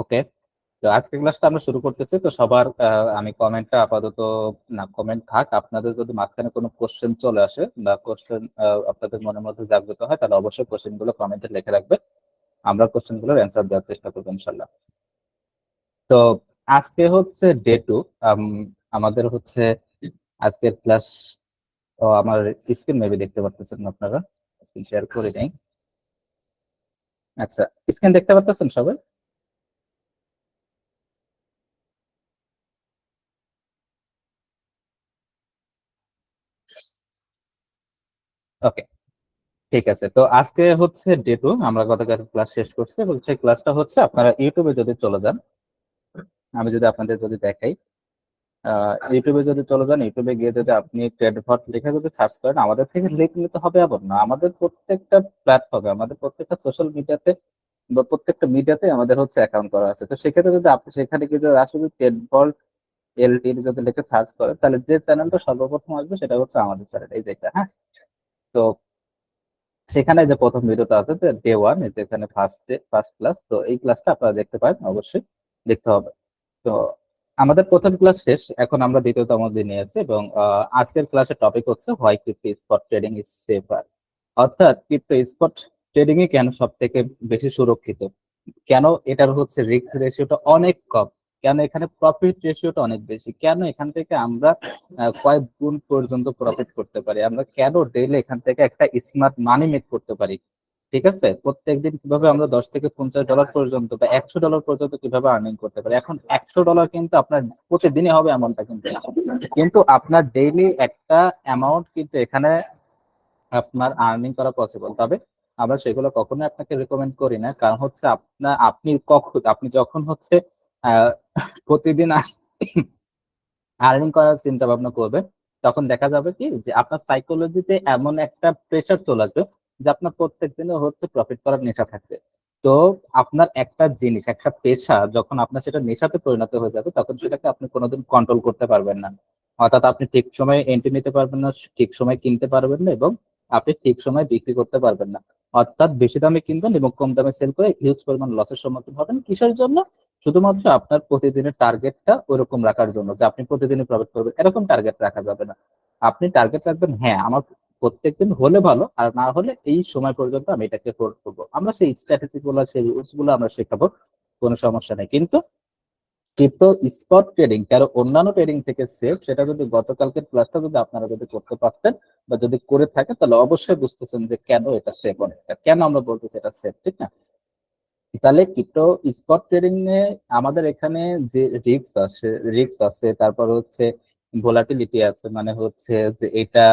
ওকে, তো আজকে ক্লাসটা আমরা শুরু করতেছি। তো সবার আমি কমেন্টটা আপাতত না, কমেন্ট থাক। আপনাদের যদি মাঝখানে কোনো কোশ্চেন চলে আসে বা কোশ্চেন আপনাদের মনের মধ্যে জাগ্রত হয়, তাহলে অবশ্যই কোশ্চেন গুলো কমেন্টে লিখে রাখবে। আমরা কোশ্চেন গুলোর অ্যান্সার দেওয়ার চেষ্টা করবো ইনশাল্লাহ। তো আজকে হচ্ছে ডে 2। আমাদের হচ্ছে আজকের ক্লাস, আমার স্ক্রিন মেবি দেখতে পারতেছেন না আপনারা, স্ক্রিন শেয়ার করে নেই। আচ্ছা, স্ক্রিন দেখতে পারতেছেন সবাই? ওকে, ঠিক আছে। তো আজকে হচ্ছে ডে 2, আমরা গতকাল ক্লাস শেষ করছি এবং সেই ক্লাসটা হচ্ছে আপনারা ইউটিউবে যদি চলে যান, আমি যদি আপনাদের যদি দেখাই, ইউটিউবে যদি চলে যান, ইউটিউবে গিয়ে যদি আপনি ট্রেডভট লিখে যদি সার্চ করেন, আমাদের থেকে লিঙ্ক নিতে হবে এমন না। আমাদের প্রত্যেকটা প্ল্যাটফর্মে, আমাদের প্রত্যেকটা সোশ্যাল মিডিয়াতে বা প্রত্যেকটা মিডিয়াতে আমাদের হচ্ছে অ্যাকাউন্ট করা আছে। তো সেক্ষেত্রে যদি আপনি সেখানে গিয়ে যদি আসলে ট্রেডভল্ট এলটি যদি লিখে সার্চ করেন, তাহলে যে চ্যানেলটা সর্বপ্রথম আসবে সেটা হচ্ছে আমাদের চ্যানেল, এই যে এটা। হ্যাঁ, তো সেখানে যে প্রথম ভিডিওটা আছে ডে 1, এখানে ফার্স্ট ক্লাস, তো এই ক্লাসটা আপনারা দেখতে পারেন, অবশ্যই দেখতে হবে। তো আমাদের প্রথম ক্লাস শেষ, এখন আমরা দ্বিতীয়তম দিনে আছি এবং আজকের ক্লাসের টপিক হচ্ছে why crypto spot trading is safer, অর্থাৎ ক্রিপ্টো স্পট ট্রেডিং এ কেন সব থেকে বেশি সুরক্ষিত, কেন এটার হচ্ছে রিস্ক রেশিওটা অনেক কম, কেন এখানে প্রফিট রেশিওটা অনেক বেশি, কেন এখান থেকে আমরা কয়েক গুণ পর্যন্ত প্রফিট করতে পারি, আমরা কেন ডেইলি এখান থেকে একটা স্মার্ট মানি মেক করতে পারি। ঠিক আছে, প্রত্যেকদিন কিভাবে আমরা $10 থেকে $50 পর্যন্ত বা $100 পর্যন্ত কিভাবে আর্নিং করতে পারি। এখন $100 কিন্তু আপনার প্রতিদিনই হবে এমনটা কিন্তু না, কিন্তু আপনার ডেইলি একটা অ্যামাউন্ট কিন্তু এখানে আপনার আর্নিং করা পসিবল। তবে আমরা সেগুলো কখনোই আপনাকে রেকমেন্ড করি না, কারণ হচ্ছে আপনি যখন হচ্ছে আহ, প্রতিদিন আর্নিং করার চিন্তা ভাবনা করবেন, তখন দেখা যাবে কি যে আপনার সাইকোলজিতে এমন একটা প্রেশার চলে আসবে যে আপনার প্রত্যেক দিনে হচ্ছে প্রফিট করার নেশা থাকবে। তো আপনার একটা জিনিস, একটা পেশা যখন আপনার সেটা নেশাতে পরিণত হয়ে যাবে, তখন সেটাকে আপনি কোনোদিন কন্ট্রোল করতে পারবেন না। অর্থাৎ আপনি ঠিক সময়ে এন্ট্রি নিতে পারবেন না, ঠিক সময় কিনতে পারবেন না, এবং আপনি ঠিক সময় বিক্রি করতে পারবেন না। অর্থাৎ বেশি দামে কিনবেন এবং কম দামে সেল করে হিউজ পরিমাণ লসের সম্মুখীন হবেন। কিসের জন্য? শুধুমাত্র আপনার প্রতিদিনের টার্গেটটা ওইরকম রাখার জন্য যে আপনি প্রতিদিনই প্রফিট করবেন, এরকম টার্গেট রাখা যাবে না। আপনি টার্গেট রাখবেন, হ্যাঁ আমার প্রত্যেকদিন হলে ভালো, আর না হলে এই সময় পর্যন্ত আমি এটাকে করবো। আমরা সেই স্ট্র্যাটেজি গুলো, সেই রুলস গুলো আমরা শেখাবো, কোনো সমস্যা নেই। কিন্তু ক্রিপ্টো স্পট ট্রেডিং কারো অন্যান্য ট্রেডিং থেকে সেফ, সেটা যদি গতকালকের ক্লাসটা যদি আপনারা যদি করতে পারতেন বা যদি করে থাকেন, তাহলে অবশ্যই বুঝতেছেন যে কেন এটা সেফ, অনেকটা কেন আমরা বলতেছি এটা সেফ, ঠিক না? তাহলে ক্রিপ্টো স্পট ট্রেডিং এ আমাদের এখানে যে রিস্ক আছে, তারপর হচ্ছে ভোলাটিলিটি আছে, মানে হচ্ছে যে এটা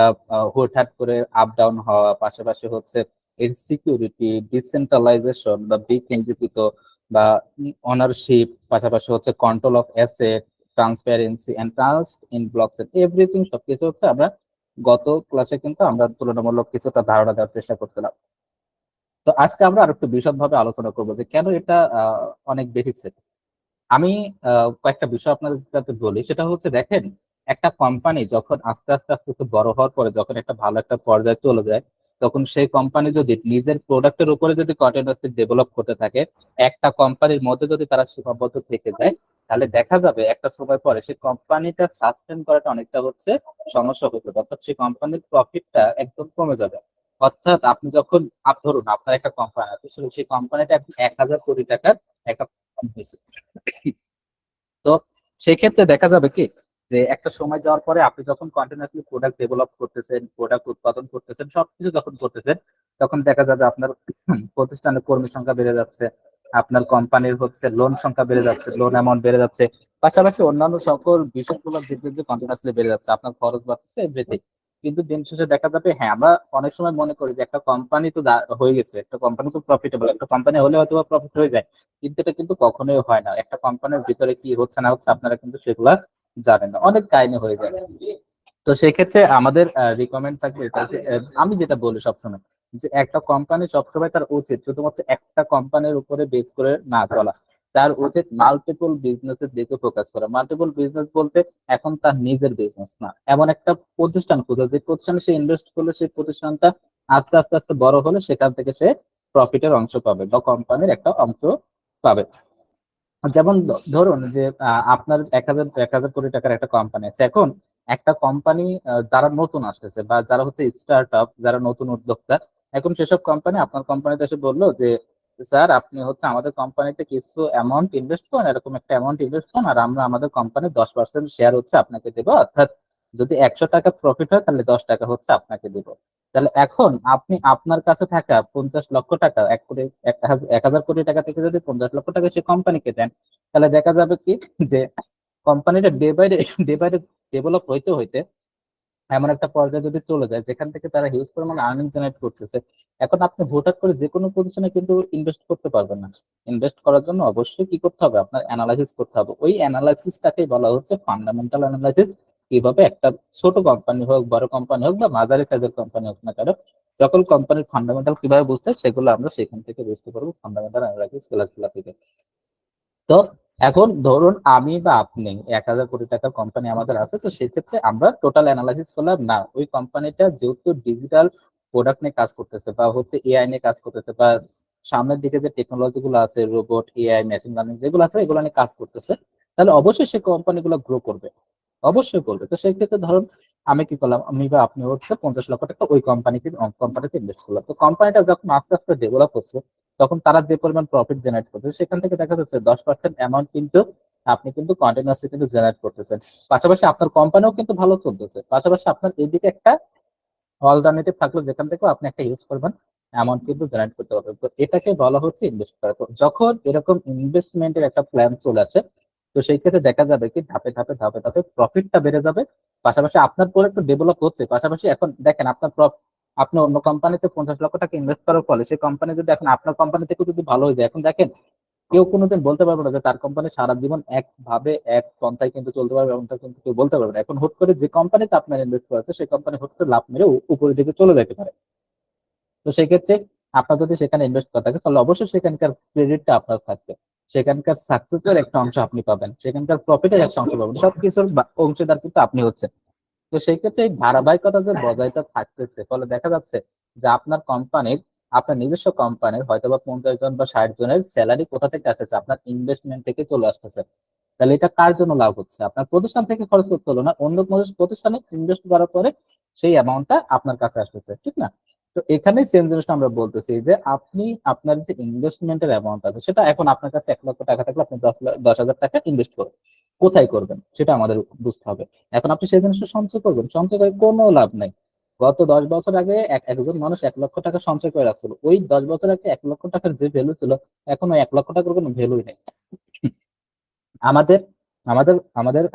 হুটহাট করে আপ ডাউন হওয়া, পাশাপাশি হচ্ছে এর সিকিউরিটি, ডিসেন্ট্রালাইজেশন বা বিকেন্দ্রীকৃত বা অনারশিপ, পাশাপাশি হচ্ছে control of asset, transparency and trust in blockchain, everything, সবকিছু হচ্ছে আমরা গত ক্লাসে কিন্তু আমরা তুলনামূলক কিছুটা ধারণা দেওয়ার চেষ্টা করছিলাম। তো আজকে আমরা আর একটু বিশদ ভাবে আলোচনা করবো যে কেন এটা অনেক বেশি। আমি কয়েকটা বিষয় আপনাদের সাথে বলি। সেটা হচ্ছে, দেখেন, একটা কোম্পানি যখন আস্তে আস্তে আস্তে আস্তে বড় হওয়ার পরে যখন একটা ভালো একটা পর্যায়ে চলে যায়, তখন সেই কোম্পানি যদি নিজের প্রোডাক্টের উপরে যদি কন্টিনিউয়াসলি ডেভেলপ করতে থাকে, একটা কোম্পানির মধ্যে যদি তারা সীমাবদ্ধ থেকে যায়, তাহলে দেখা যাবে একটা সময় পরে সেই কোম্পানিটা সাস্টেন করাটা অনেকটা হচ্ছে সমস্যা হতে পারে, অর্থাৎ সেই কোম্পানির প্রফিটটা একদম কমে যাবে। অর্থাৎ আপনি যখন ধরুন আপনার একটা কোম্পানি আছে, সেই কোম্পানিটা 1,000 কোটি টাকার একটা কোম্পানি হয়েছে। তো সেক্ষেত্রে দেখা যাবে কি যে একটা সময় যাওয়ার পরে আপনি যখন কন্টিনিউয়াসলি প্রোডাক্ট ডেভেলপ করতেছেন, প্রোডাক্ট উৎপাদন করতেছেন, সবকিছু যখন করতেছেন, তখন দেখা যাবে আপনার প্রতিষ্ঠানের কর্মী সংখ্যা বেড়ে যাচ্ছে, আপনার কোম্পানির হচ্ছে লোন সংখ্যা বেড়ে যাচ্ছে, লোন অ্যামাউন্ট বেড়ে যাচ্ছে, পাশাপাশি অন্যান্য সকল বিষয়গুলো ধীরে ধীরে কন্টিনিউয়াসলি বেড়ে যাচ্ছে, আপনার খরচ বাড়ছে, এভরিথিং। কিন্তু দিন শেষে দেখা যাবে, হ্যাঁ আমরা অনেক সময় মনে করি যে একটা কোম্পানি তো হয়ে গেছে, একটা কোম্পানি তো প্রফিটেবল, একটা কোম্পানি হলে হয়তো প্রফিট হয়ে যায়, কিন্তু এটা কিন্তু কখনোই হয় না। একটা কোম্পানির ভিতরে কি হচ্ছে না হচ্ছে আপনারা কিন্তু সেগুলা জানেন না, অনেক কাহিনী হয়ে যায়। তো সেক্ষেত্রে আমাদের রিকমেন্ড থাকবে এটা যে, আমি যেটা বলি সবসময়, যে একটা কোম্পানি সবসময় তার উচিত শুধুমাত্র একটা কোম্পানির উপরে বেস করে না চলা, তার উচিত মাল্টিপল বিজনেসের দিকে ফোকাস করা। মাল্টিপল বিজনেস বলতে এখন তার নিজের বিজনেস না, এমন একটা প্রতিষ্ঠান খোঁজা যে প্রতিষ্ঠানে সে ইনভেস্ট করলে সেই প্রতিষ্ঠানটা আস্তে আস্তে আস্তে বড় হলে সেখান থেকে সে প্রফিটের অংশ পাবে বা কোম্পানির একটা অংশ পাবে। যেমন ধরুন যে আপনার 1,000 কোটি টাকার একটা কোম্পানি আছে। এখন একটা কোম্পানি যারা নতুন আসতেছে বা যারা হচ্ছে স্টার্ট আপ, যারা নতুন উদ্যোক্তা, এখন সেসব কোম্পানি আপনার কোম্পানিতে এসে বললো যে স্যার আপনি হচ্ছে আমাদের কোম্পানিতে কিছু অ্যামাউন্ট ইনভেস্ট করুন, এরকম একটা অ্যামাউন্ট ইনভেস্ট করুন, আর আমরা আমাদের কোম্পানির 10% শেয়ার হচ্ছে আপনাকে দেবো, অর্থাৎ যদি 100 টাকা প্রফিট হয় তাহলে 10 টাকা হচ্ছে আপনাকে দেবো। তাহলে এখন আপনি আপনার কাছে থাকা 50 লক্ষ টাকা, 1 কোটি, 1,000 কোটি টাকা থেকে যদি 50 লক্ষ টাকা সে কোম্পানিকে দেন, তাহলে দেখা যাবে কি যে কোম্পানিটা ডে বাই ডে ডেভেলপ হইতে হইতে এমন একটা পর্যায়ে যদি চলে যায় যেখান থেকে তারা হিউজ পরিমাণে আর্নিং জেনারেট করতেছে, এখন আপনি হঠাৎ করে যে কোনো পজিশনে কিন্তু ইনভেস্ট করতে পারবেন না। ইনভেস্ট করার জন্য অবশ্যই কি করতে হবে, আপনার অ্যানালাইসিস করতে হবে। ওই অ্যানালাইসিসটাকে বলা হচ্ছে ফান্ডামেন্টাল অ্যানালাইসিস। কিভাবে একটা ছোট কোম্পানি হোক, বড় কোম্পানি হোক, বা মাঝারি সাইজের কোম্পানি হোক না কেন, সকল কোম্পানির ফান্ডামেন্টাল কিভাবে বুঝতে হয়, সেগুলো আমরা সেখান থেকে বুঝতে পারবো ফান্ডামেন্টাল অ্যানালাইসিস ক্লাসগুলো থেকে। তো এখন ধরুন আমি বা আপনি 1,000 কোটি টাকার কোম্পানি আমাদের আছে, তো সেক্ষেত্রে আমরা টোটাল অ্যানালাইসিস করলাম না ওই কোম্পানিটা যেহেতু ডিজিটাল প্রোডাক্ট নিয়ে কাজ করতেছে বা হচ্ছে এআই নিয়ে কাজ করতেছে, বা সামনের দিকে যে টেকনোলজি গুলো আছে, রোবট, এআই, মেশিন লার্নিং যেগুলো আছে এগুলো নিয়ে কাজ করতেছে, তাহলে অবশ্যই সেই কোম্পানিগুলো গ্রো করবে, অবশ্যই করবে। তো সেই ক্ষেত্রে ধরুন আমি কি করলাম, আমি বা আপনি হচ্ছে 50 লক্ষ টাকা ওই কোম্পানিতে ইনভেস্ট করলাম। তো কোম্পানিটা যখন আস্তে আস্তে ডেভেলপ হচ্ছে, তখন তারা যে পরিমাণ প্রফিট জেনারেট করছে সেখান থেকে দেখা যাচ্ছে 10% অ্যামাউন্ট কিন্তু আপনি কিন্তু কন্টিনিউয়াসলি কিন্তু জেনারেট করতেছেন। পাশাপাশি আপনার কোম্পানিও কিন্তু ভালো চলতেছে, পাশাপাশি আপনার এদিকে একটা অল্টারনেটিভ থাকলো যেখান থেকে আপনি একটা ইউজ করবেন, অ্যামাউন্ট কিন্তু জেনারেট করতে পারবেন। তো এটাকে বলা হচ্ছে ইনভেস্ট করা। তো যখন এরকম ইনভেস্টমেন্টের একটা প্ল্যান চলে আসে, তো সেই ক্ষেত্রে দেখা যাবে কি ধাপে ধাপে প্রফিটটা বেড়ে যাবে, পাশাপাশি আপনার প্রোডাক্ট ডেভেলপ হচ্ছে। পাশাপাশি এখন দেখেন আপনি অন্য কোম্পানিতে 50 লক্ষ টাকা ইনভেস্ট করার ফলে সেই কোম্পানি যদি এখন আপনার কোম্পানি থেকে যদি ভালো হয়ে যায়, এখন দেখেন কেউ কোনোদিন বলতে পারবে না যে তার কোম্পানি সারা জীবন একভাবে এক পন্থায় কিন্তু চলতে পারবে, এমনটা কিন্তু কেউ বলতে পারবে না। এখন হুট করে যে কোম্পানিতে আপনার ইনভেস্ট করেছে সেই কোম্পানি হুট করে লাভ মেরে উপরের দিকে চলে যেতে পারে। তো সেই ক্ষেত্রে আপনার যদি সেখানে ইনভেস্ট করা থাকে তাহলে অবশ্যই সেখানকার ক্রেডিটটা আপনার থাকবে, সেখানকার সাকসেসের একটা অংশ আপনি পাবেন, সেখানকার প্রফিটের একটা অংশ পাবেন, সবকিছুর অংশীদার কিন্তু আপনি হচ্ছেন। তো সেই ক্ষেত্রে এই ধারাবাহিকতা যে বজায়টা থাকতেছে, ফলে দেখা যাচ্ছে যে আপনার নিজস্ব কোম্পানির হয়তো বা 50 জন বা 60 জনের স্যালারি কোথা থেকে আসতেছে, আপনার ইনভেস্টমেন্ট থেকে চলে আসতেছে। তাহলে এটা কার জন্য লাভ হচ্ছে, আপনার প্রতিষ্ঠান থেকে খরচ করতে হলো না, অন্য কোনো প্রতিষ্ঠানে ইনভেস্ট করার পরে সেই অ্যামাউন্টটা আপনার কাছে আসতেছে, ঠিক না? তো এখানে সেম জিনিসটা আমরা বলতেছি যে আপনি আপনার যে ইনভেস্টমেন্টের অ্যামাউন্ট আছে সেটা এখন আপনার কাছে 1 লক্ষ টাকা থাকলে আপনি 10,000 টাকা ইনভেস্ট করবেন, কোথায় করবেন সেটা আমাদের বুঝতে হবে। এখন আপনি সেই জিনিসটা সঞ্চয় করবেন, সঞ্চয় করে কোনো লাভ নাই। গত 10 বছর আগে একজন মানুষ 1 লক্ষ টাকা সঞ্চয় করে রাখছিল, ওই 10 বছর আগে 1 লক্ষ টাকার যে ভ্যালু ছিল, এখন ওই 1 লক্ষ টাকার কোনো ভ্যালুই নেই। আমাদের আমাদের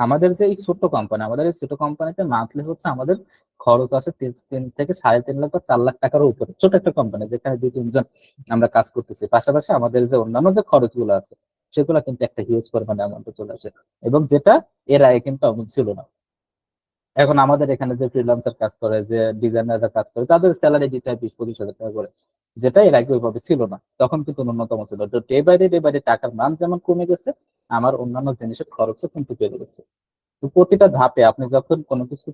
আমাদের যে এই ছোট্ট কোম্পানি, আমাদের এই ছোট কোম্পানিতে মান্থলি হচ্ছে আমাদের খরচ আছে 3 থেকে 3.5 লাখ বা 4 লাখ টাকার উপরে, ছোট একটা কোম্পানি যেখানে 2-3 জন আমরা কাজ করতেছি। পাশাপাশি আমাদের যে অন্যান্য যে খরচগুলো আছে সেগুলো কিন্তু একটা হিউজ পরিমাণে অ্যামাউন্টে চলে আসে, এবং যেটা এর আগে কিন্তু এমন ছিল না। এখন আমাদের এখানে যে ফ্রিল্যান্সার কাজ করে, যে ডিজাইনাররা কাজ করে, তাদের স্যালারি দিতে হয় 20-25 হাজার টাকা করে, যেটা এর আগে ওইভাবে ছিল না, তখন কিন্তু ন্যূনতম ছিল। তো ডে বাই ডে টাকার মান যেমন কমে গেছে, আমার অন্যান্য জিনিসের খরচও কিন্তু বেড়ে গেছে। তো প্রতিটা ধাপে আপনি যখন কোনো কিছু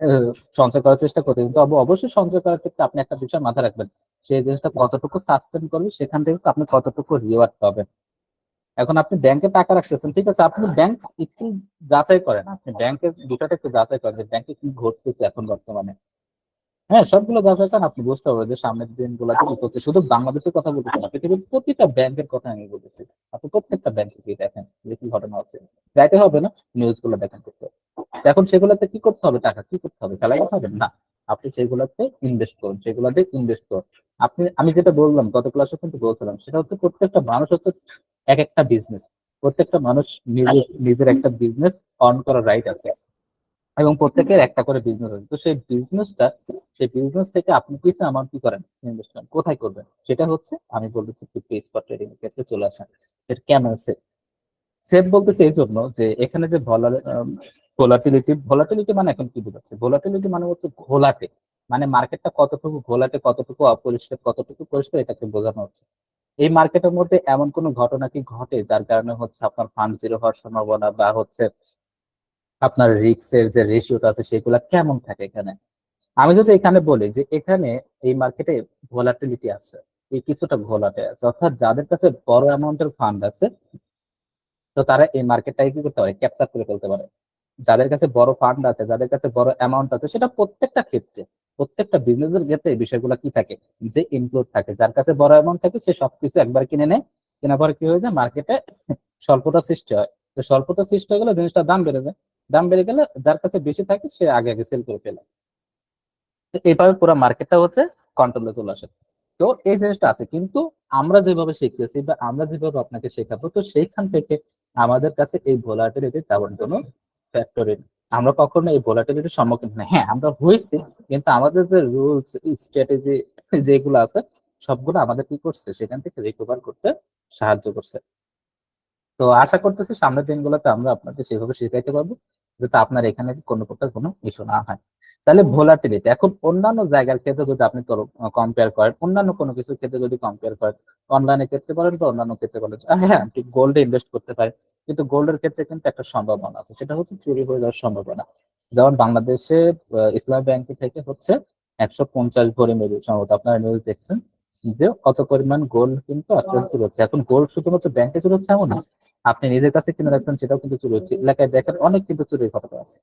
আহ, সঞ্চয় করার চেষ্টা করতে, কিন্তু অবশ্যই সঞ্চয় করার ক্ষেত্রে আপনি একটা বিষয় মাথায় রাখবেন, সেই জিনিসটা কতটুকু সাস্টেন করবে, সেখান থেকে তো আপনি কতটুকু রিওয়ার্ড পাবেন। এখন আপনি ব্যাংকে টাকা রাখতেছেন, ঠিক আছে, আপনি ব্যাংক একটু যাচাই করেন, আপনি ব্যাংকের দুটাটা একটু যাচাই করেন যে ব্যাংকে কি ঘটতেছে এখন বর্তমানে। হ্যাঁ, সবগুলো যাচাই করেন, আপনি বুঝতে পারবেন যে সামনের দিনগুলোতে কি করতে। শুধু বাংলাদেশের কথা বলতেছি না, পৃথিবীর প্রতিটা ব্যাংকের কথা আমি বলতেছি। আপনি প্রত্যেকটা ব্যাংকে গিয়ে দেখেন যে কি ঘটনা হচ্ছে। যাইতে হবে না, নিউজ গুলো দেখেন করতে হবে। এখন সেগুলোতে কি করতে হবে, টাকা কি করতে হবে, ফেলাই হবে না, আপনি সেগুলোতে ইনভেস্ট করুন, সেগুলোতে ইনভেস্ট করুন। আমি যেটা বললাম গত ক্লাসে কিন্তু বলছিলাম, সেটা হচ্ছে প্রত্যেকটা মানুষ হচ্ছে এক একটা বিজনেস। প্রত্যেকটা মানুষ নিজের নিজের একটা বিজনেস অন করার রাইট আছে, এবং প্রত্যেকের একটা করে বিজনেস আছে। তো সেই বিজনেস থেকে আপনি কিছু অ্যামাউন্ট কি করেন, ইনভেস্টমেন্ট কোথায় করবেন, সেটা হচ্ছে আমি বলতেছি ক্রিপ্টো স্পট ট্রেডিং এর ক্ষেত্রে চলে আসেন। এটা কেন সেফ? সেফ বলতেছি এই জন্য যে এখানে যে ভলাটিলিটি মানে এখন কি বোঝাচ্ছে, ভলাটিলিটি মানে হচ্ছে ঘোলাটে, মানে মার্কেটটা কতটুকু ঘোলাটে, কতটুকু অপরিষ্কার, কতটুকু পরিষ্কার, এটাকে বোঝানো হচ্ছে। এই মার্কেটের মধ্যে এমন কোন ঘটনা কি ঘটে যার কারণে হচ্ছে আপনার ফান্ড জিরো হওয়ার সম্ভাবনা, বা হচ্ছে আপনার রিস্কের যে রেশিওটা আছে সেগুলা কেমন থাকে এখানে? আমি যদি এখানে বলি যে এখানে এই মার্কেটে ভোলাটিলিটি আছে, এই কিছুটা ঘোলাটে আছে, অর্থাৎ যাদের কাছে বড় অ্যামাউন্টের ফান্ড আছে, তো তারা এই মার্কেটটাকে কি করতে পারে, ক্যাপচার করে ফেলতে পারে। যাদের কাছে বড় ফান্ড আছে, যাদের কাছে বড় অ্যামাউন্ট আছে, সেটা প্রত্যেকটা ক্ষেত্রে, প্রত্যেকটা বিজনেসের ক্ষেত্রে এই বিষয়গুলো কি থাকে, যে ইনক্লুড থাকে। যার কাছে বড় অ্যামাউন্ট থাকে সে সবকিছু একবার কিনে নেয়, কেনার পর কি হয়ে যায়, মার্কেটে স্বল্পতা সৃষ্টি হয়। তো স্বল্পতা সৃষ্টি হয়ে গেলে জিনিসটার দাম বেড়ে যায়, দাম বেড়ে গেলে যার কাছে বেশি থাকে সে আগে আগে সেল করে ফেলে। তো এইভাবে পুরো মার্কেটটা হচ্ছে কন্ট্রোলে চলে আসে। তো এই জিনিসটা আছে, কিন্তু আমরা যেভাবে শিখতেছি বা আমরা যেভাবে আপনাকে শেখাবো, তো সেইখান থেকে আমাদের কাছে এই ভোলাটিলিটি তেমন কোনো ফ্যাক্টরি, আমরা কখনো এই ভোলাটিলিটির সম্মুখীন না। হ্যাঁ, আমরা হয়েছি, কিন্তু আমাদের যে রুলস স্ট্র্যাটেজি যেগুলো আছে, সবগুলো আমাদের কি করছে, সেখান থেকে রিকভার করতে সাহায্য করছে। তো আশা করতেছি সামনের দিনগুলোতে আমরা আপনাকে সেভাবে শিখাইতে পারবো, যাতে আপনার এখানে কোনো প্রকার কোনো ইস্যু না হয়। তাহলে ভোলাটিলিটি এখন অন্যান্য জায়গার ক্ষেত্রে যদি আপনি কম্পেয়ার করেন, অন্যান্য কোনো কিছুর ক্ষেত্রে যদি কম্পেয়ার করেন, অনলাইনের ক্ষেত্রে বলেন বা অন্যান্য ক্ষেত্রে বলেন, হ্যাঁ আপনি গোল্ডে ইনভেস্ট করতে পারেন, কিন্তু গোল্ডের ক্ষেত্রে কিন্তু একটা সম্ভাবনা আছে, সেটা হচ্ছে চুরি হয়ে যাওয়ার সম্ভাবনা। যেমন বাংলাদেশে ইসলামী ব্যাংক থেকে হচ্ছে 150 ভরি মেবি সম্ভবত আপনারা নিউজ দেখছেন, যে অত পরিমাণ গোল্ড কিন্তু আস্তে আস্তে চুরি হচ্ছে। এখন গোল্ড শুধুমাত্র ব্যাংকে চুরি হচ্ছে এমন না, আপনি নিজের কাছে কিনে রাখছেন সেটাও কিন্তু চুরি হচ্ছে, এলাকায় দেখেন অনেক কিন্তু চুরির ঘটনা আছে।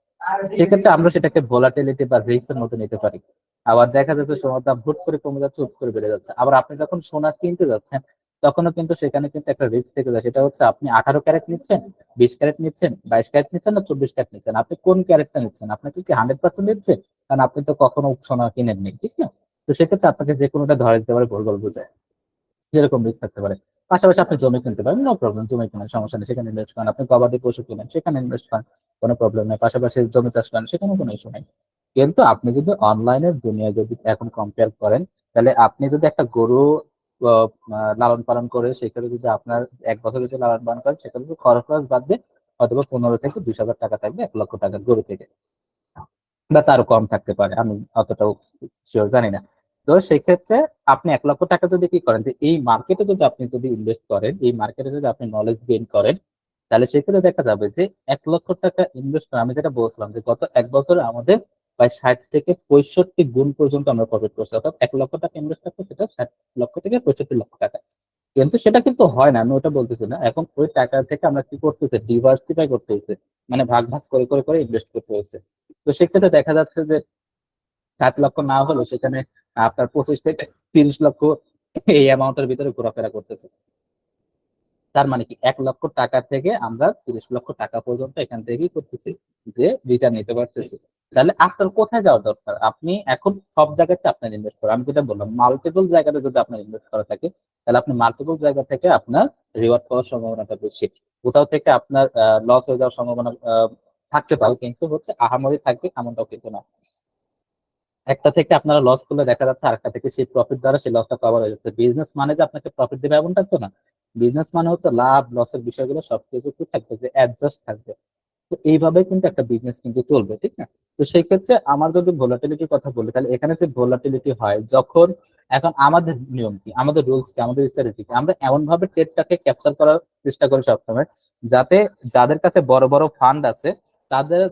সেক্ষেত্রে আমরা সেটাকে ভোলাটিলিটি বা রিস্ক এর মধ্যে নিতে পারি। আবার দেখা যাচ্ছে সোনার দাম হুট করে কমে যাচ্ছে, হুট করে বেড়ে যাচ্ছে। আবার আপনি যখন সোনা কিনতে যাচ্ছেন, তখনও কিন্তু সেখানে কিন্তু একটা রিস্ক থেকে যায়, সেটা হচ্ছে আপনি 18 ক্যারেট নিচ্ছেন, 20 ক্যারেট নিচ্ছেন, 22 ক্যারেট নিচ্ছেন না 24 ক্যারেট নিচ্ছেন, আপনি কোন ক্যারেটটা নিচ্ছেন, আপনাকে কি 100% নিচ্ছে, কারণ আপনি তো কখনো সোনা কিনেননি, ঠিক না? তো সেক্ষেত্রে আপনাকে যে কোনোটা ধরে দিতে পারে ভুল ভাল বুঝে, যেরকম রিস্ক থাকতে পারে। পাশাপাশি আপনি জমি কিনতে পারেন, নো প্রবলেম, জমি কেনার সমস্যা নেই, সেখানে ইনভেস্ট করেন। আপনি গবাদি পশু কিনেন, সেখানে ইনভেস্ট করেন, কোনো প্রবলেম নেই। পাশাপাশি জমি চাষ করেন, সেখানে কোনো ইস্যু নেই। কিন্তু আপনি যদি অনলাইনের দুনিয়া যদি এখন কম্পেয়ার করেন, তাহলে আপনি যদি একটা গরু লালন পালন করে, সেখানে যদি আপনার 1 বছর যদি লালন পালন করেন, সেখানে যদি খরচ বাদ দিয়ে অথবা 15 থেকে 20 হাজার টাকা থাকবে 1 লক্ষ টাকার গরু থেকে, বা তারও কম থাকতে পারে, আমি অতটাও শিওর জানি না। তো সেক্ষেত্রে আপনি 1 লক্ষ টাকা যদি কি করেন, যে এই মার্কেটে যদি আপনি যদি ইনভেস্ট করেন, এই মার্কেটে যদি আপনি নলেজ গেইন করেন, তাহলে সেক্ষেত্রে দেখা যাবে যে 1 লক্ষ টাকা ইনভেস্ট করে, আমি যেটা বলছিলাম যে গত 1 বছরে আমাদের প্রায় 60 থেকে 65 গুণ পর্যন্ত আমরা প্রফিট করছি। অর্থাৎ 1 লক্ষ টাকা ইনভেস্ট করতে সেটা 60 লক্ষ থেকে 65 লক্ষ টাকা। কিন্তু সেটা কিন্তু হয় না, আমি ওটা বলতেছি না। এখন ওই টাকা থেকে আমরা কি করতেছি, ডিভার্সিফাই করতে হচ্ছে, মানে ভাগ ভাগ করে করে করে ইনভেস্ট করতে হচ্ছে। তো সেক্ষেত্রে দেখা যাচ্ছে যে 60 লক্ষ না হলেও সেখানে আপনার 25 থেকে 30 লক্ষ এই অ্যামাউন্টের ভিতরে ঘোরাফেরা করতেছে। তার মানে কি 1 লক্ষ টাকা থেকে আমরা 30 লক্ষ টাকা পর্যন্ত এখান থেকেই করতেছি, যে রিটার্ন নিতে পারতেছি। তাহলে আপনার কোথায় যাওয়া দরকার, আপনি এখন সব জায়গাতে আপনার ইনভেস্ট করেন, আমি যেটা বললাম মাল্টিপল জায়গাতে যদি আপনার ইনভেস্ট করা থাকে, তাহলে আপনি মাল্টিপল জায়গা থেকে আপনার রিওয়ার্ড পাওয়ার সম্ভাবনাটা বেশি। কোথাও থেকে আপনার লস হয়ে যাওয়ার সম্ভাবনা থাকতে পারে, কিন্তু হচ্ছে আহামরি থাকবে এমনটাও কিন্তু না। একটা থেকে আপনারা লস করলে দেখা যাচ্ছে আরেকটা থেকে সেই প্রফিট দ্বারা সেই লসটা কভার হয়ে যাচ্ছে। বিজনেস মানে যে আপনাকে প্রফিট দেবে এমনটা তো না, বিজনেস মানে হচ্ছে লাভ লসের বিষয়গুলো সবকিছু কি থাকবে, যে অ্যাডজাস্ট থাকবে। তো এইভাবে কিন্তু একটা বিজনেস কিন্তু চলবে, ঠিক না? তো সেই ক্ষেত্রে আমার যদি ভোলাটিলিটির কথা বলি, তাহলে এখানে যে ভোলাটিলিটি হয় যখন, এখন আমাদের নিয়ম কি, আমাদের রুলস কি, আমাদের স্ট্র্যাটেজি কি, আমরা এমন ভাবে ট্রেডটাকে ক্যাপচার করার চেষ্টা করি সবসময়, যাতে যাদের কাছে বড় বড় ফান্ড আছে,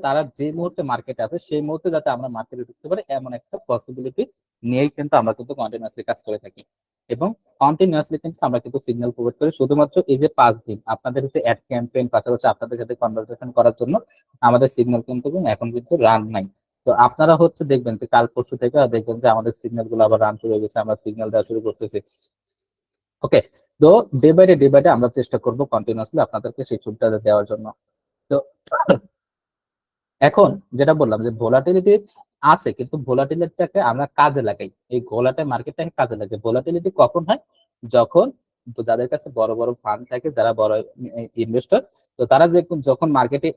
তারা যে মুহূর্তে মার্কেটে আছে সেই মুহূর্তে যাতে আমরা মার্কেটে ঢুকতে পারি, এমন একটা পসিবিলিটি নিয়েই কিন্তু আমরা কিন্তু কন্টিনিউয়াসলি কাজ করে থাকি। এবং কন্টিনিউয়াসলি কিন্তু আমরা কিন্তু সিগন্যাল প্রোভাইড করি, শুধুমাত্র এই যে 5 দিন আপনাদের যে অ্যাড ক্যাম্পেইন, পাশাপাশি আপনাদের সাথে কনভারসেশন করার জন্য আমাদের সিগন্যাল কিন্তু এখন কিন্তু রান নাই। তো আপনারা হচ্ছে দেখবেন যে কাল পরশু থেকে দেখবেন যে আমাদের সিগন্যাল গুলো আবার রান শুরু হয়ে গেছে, আমরা সিগন্যাল দেওয়া শুরু করতেছি। ওকে। তো ডে বাই ডে আমরা চেষ্টা করবো কন্টিনিউয়াসলি আপনাদেরকে সেই সুবিধা দেওয়ার জন্য। তো এখন যেটা বললাম যে ভোলাটিলিটি আছে, কিন্তু ভোলাটিলিটিটাকে আমরা কাজে লাগাই, এই ভোলাটাইল মার্কেটটাকে কাজে লাগাই। ভোলাটিলিটি কখন হয়, যখন যাদের কাছে বড় বড় ফান্ড থাকে, যারা বড় ইনভেস্টর, তো তারা যখন মার্কেটে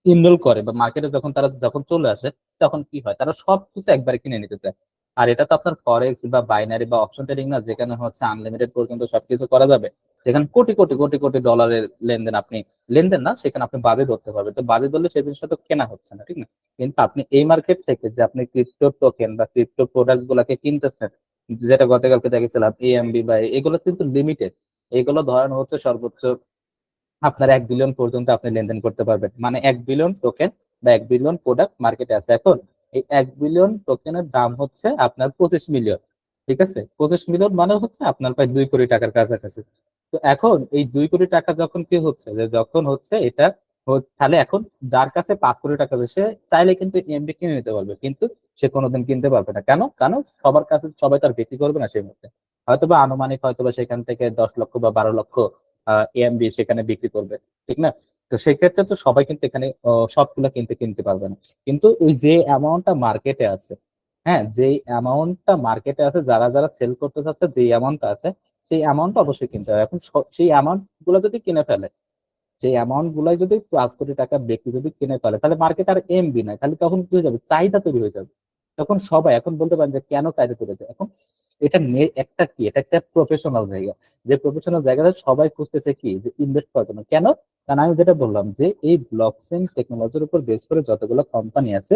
ইনরোল করে বা মার্কেটে যখন তারা যখন চলে আসে, তখন কি হয়, তারা সবকিছু একবারে কিনে নিতে চায়। আর এটা তো আপনার ফরেক্স বা বাইনারি বা অপশন ট্রেডিং না, যেখানে হচ্ছে আনলিমিটেড পর্যন্ত সবকিছু করা যাবে, যেখানে কোটি কোটি কোটি কোটি ডলারের লেনদেন, আপনি লেনদেন না, সেখানে আপনি বাদে ধরতে পারবেন। তো বাদে ধরলে সেই জিনিসটা তো কেনা হচ্ছে না, ঠিক না? কিন্তু আপনি এই মার্কেট থেকে যে আপনি ক্রিপ্টো টোকেন বা ক্রিপ্টো প্রোডাক্ট গুলাকে কিনতেছেন, যেটা গতকালকে দেখেছিলাম এএমবি বা এগুলো কিন্তু লিমিটেড, এগুলো ধরানো হচ্ছে সর্বোচ্চ আপনার 1 বিলিয়ন পর্যন্ত আপনি লেনদেন করতে পারবেন, মানে 1 বিলিয়ন টোকেন বা 1 বিলিয়ন প্রোডাক্ট মার্কেটে আছে। এখন এই 1 বিলিয়ন টোকেনের দাম হচ্ছে আপনার 25 মিলিয়ন। ঠিক আছে, 25 মিলিয়ন মানে হচ্ছে আপনার প্রায় 2 কোটি টাকার কাছাকাছি। তো এখন এই 2 কোটি টাকা যখন কি হচ্ছে, যে যখন হচ্ছে এটা তাহলে এখন যার কাছে 5 কোটি টাকা আছে সে চাইলে কিন্তু এমডি কিনে নিতে পারবে, কিন্তু সে কোনোদিন কিনতে পারবে না। কেন? কারণ সবার কাছে সবাই তার বিক্রি করবে না সেই মুহূর্তে। হয়তোবা আনুমানিক হয়তোবা সেখান থেকে 10 লক্ষ বা 12 লক্ষ এমবি সেখানে বিক্রি করবে, ঠিক না? তো সেক্ষেত্রে তো সবাই কিন্তু এখানে সবগুলো কিনতে পারবে না। কিন্তু ওই যে অ্যামাউন্টটা মার্কেটে আছে, হ্যাঁ, যে অ্যামাউন্টটা মার্কেটে আছে, যারা যারা সেল করতে চাচ্ছে, যে অ্যামাউন্টটা আছে সেই অ্যামাউন্টটা অবশ্যই কিনতে হবে। এখন সেই অ্যামাউন্ট গুলো যদি কিনে ফেলে, সেই অ্যামাউন্ট গুলাই যদি 5 কোটি টাকা ব্যক্তি যদি কিনে ফেলে, তাহলে মার্কেট আর এমবি নাই, তাহলে তখন কি হয়ে যাবে, চাহিদা তৈরি হয়ে যাবে। তখন সবাই এখন বলতে পারেন যে কেন চাহিদা তৈরি হয়েছে এখন, এটা একটা কি, এটা একটা প্রফেশনাল জায়গা। যে প্রফেশনাল জায়গাতে সবাই খুঁজতেছে কি, যে ইনভেস্ট করার জন্য। কেন? কারণ আমি যেটা বললাম যে এই ব্লকচেন টেকনোলজির উপর বেস করে যতগুলো কোম্পানি আছে,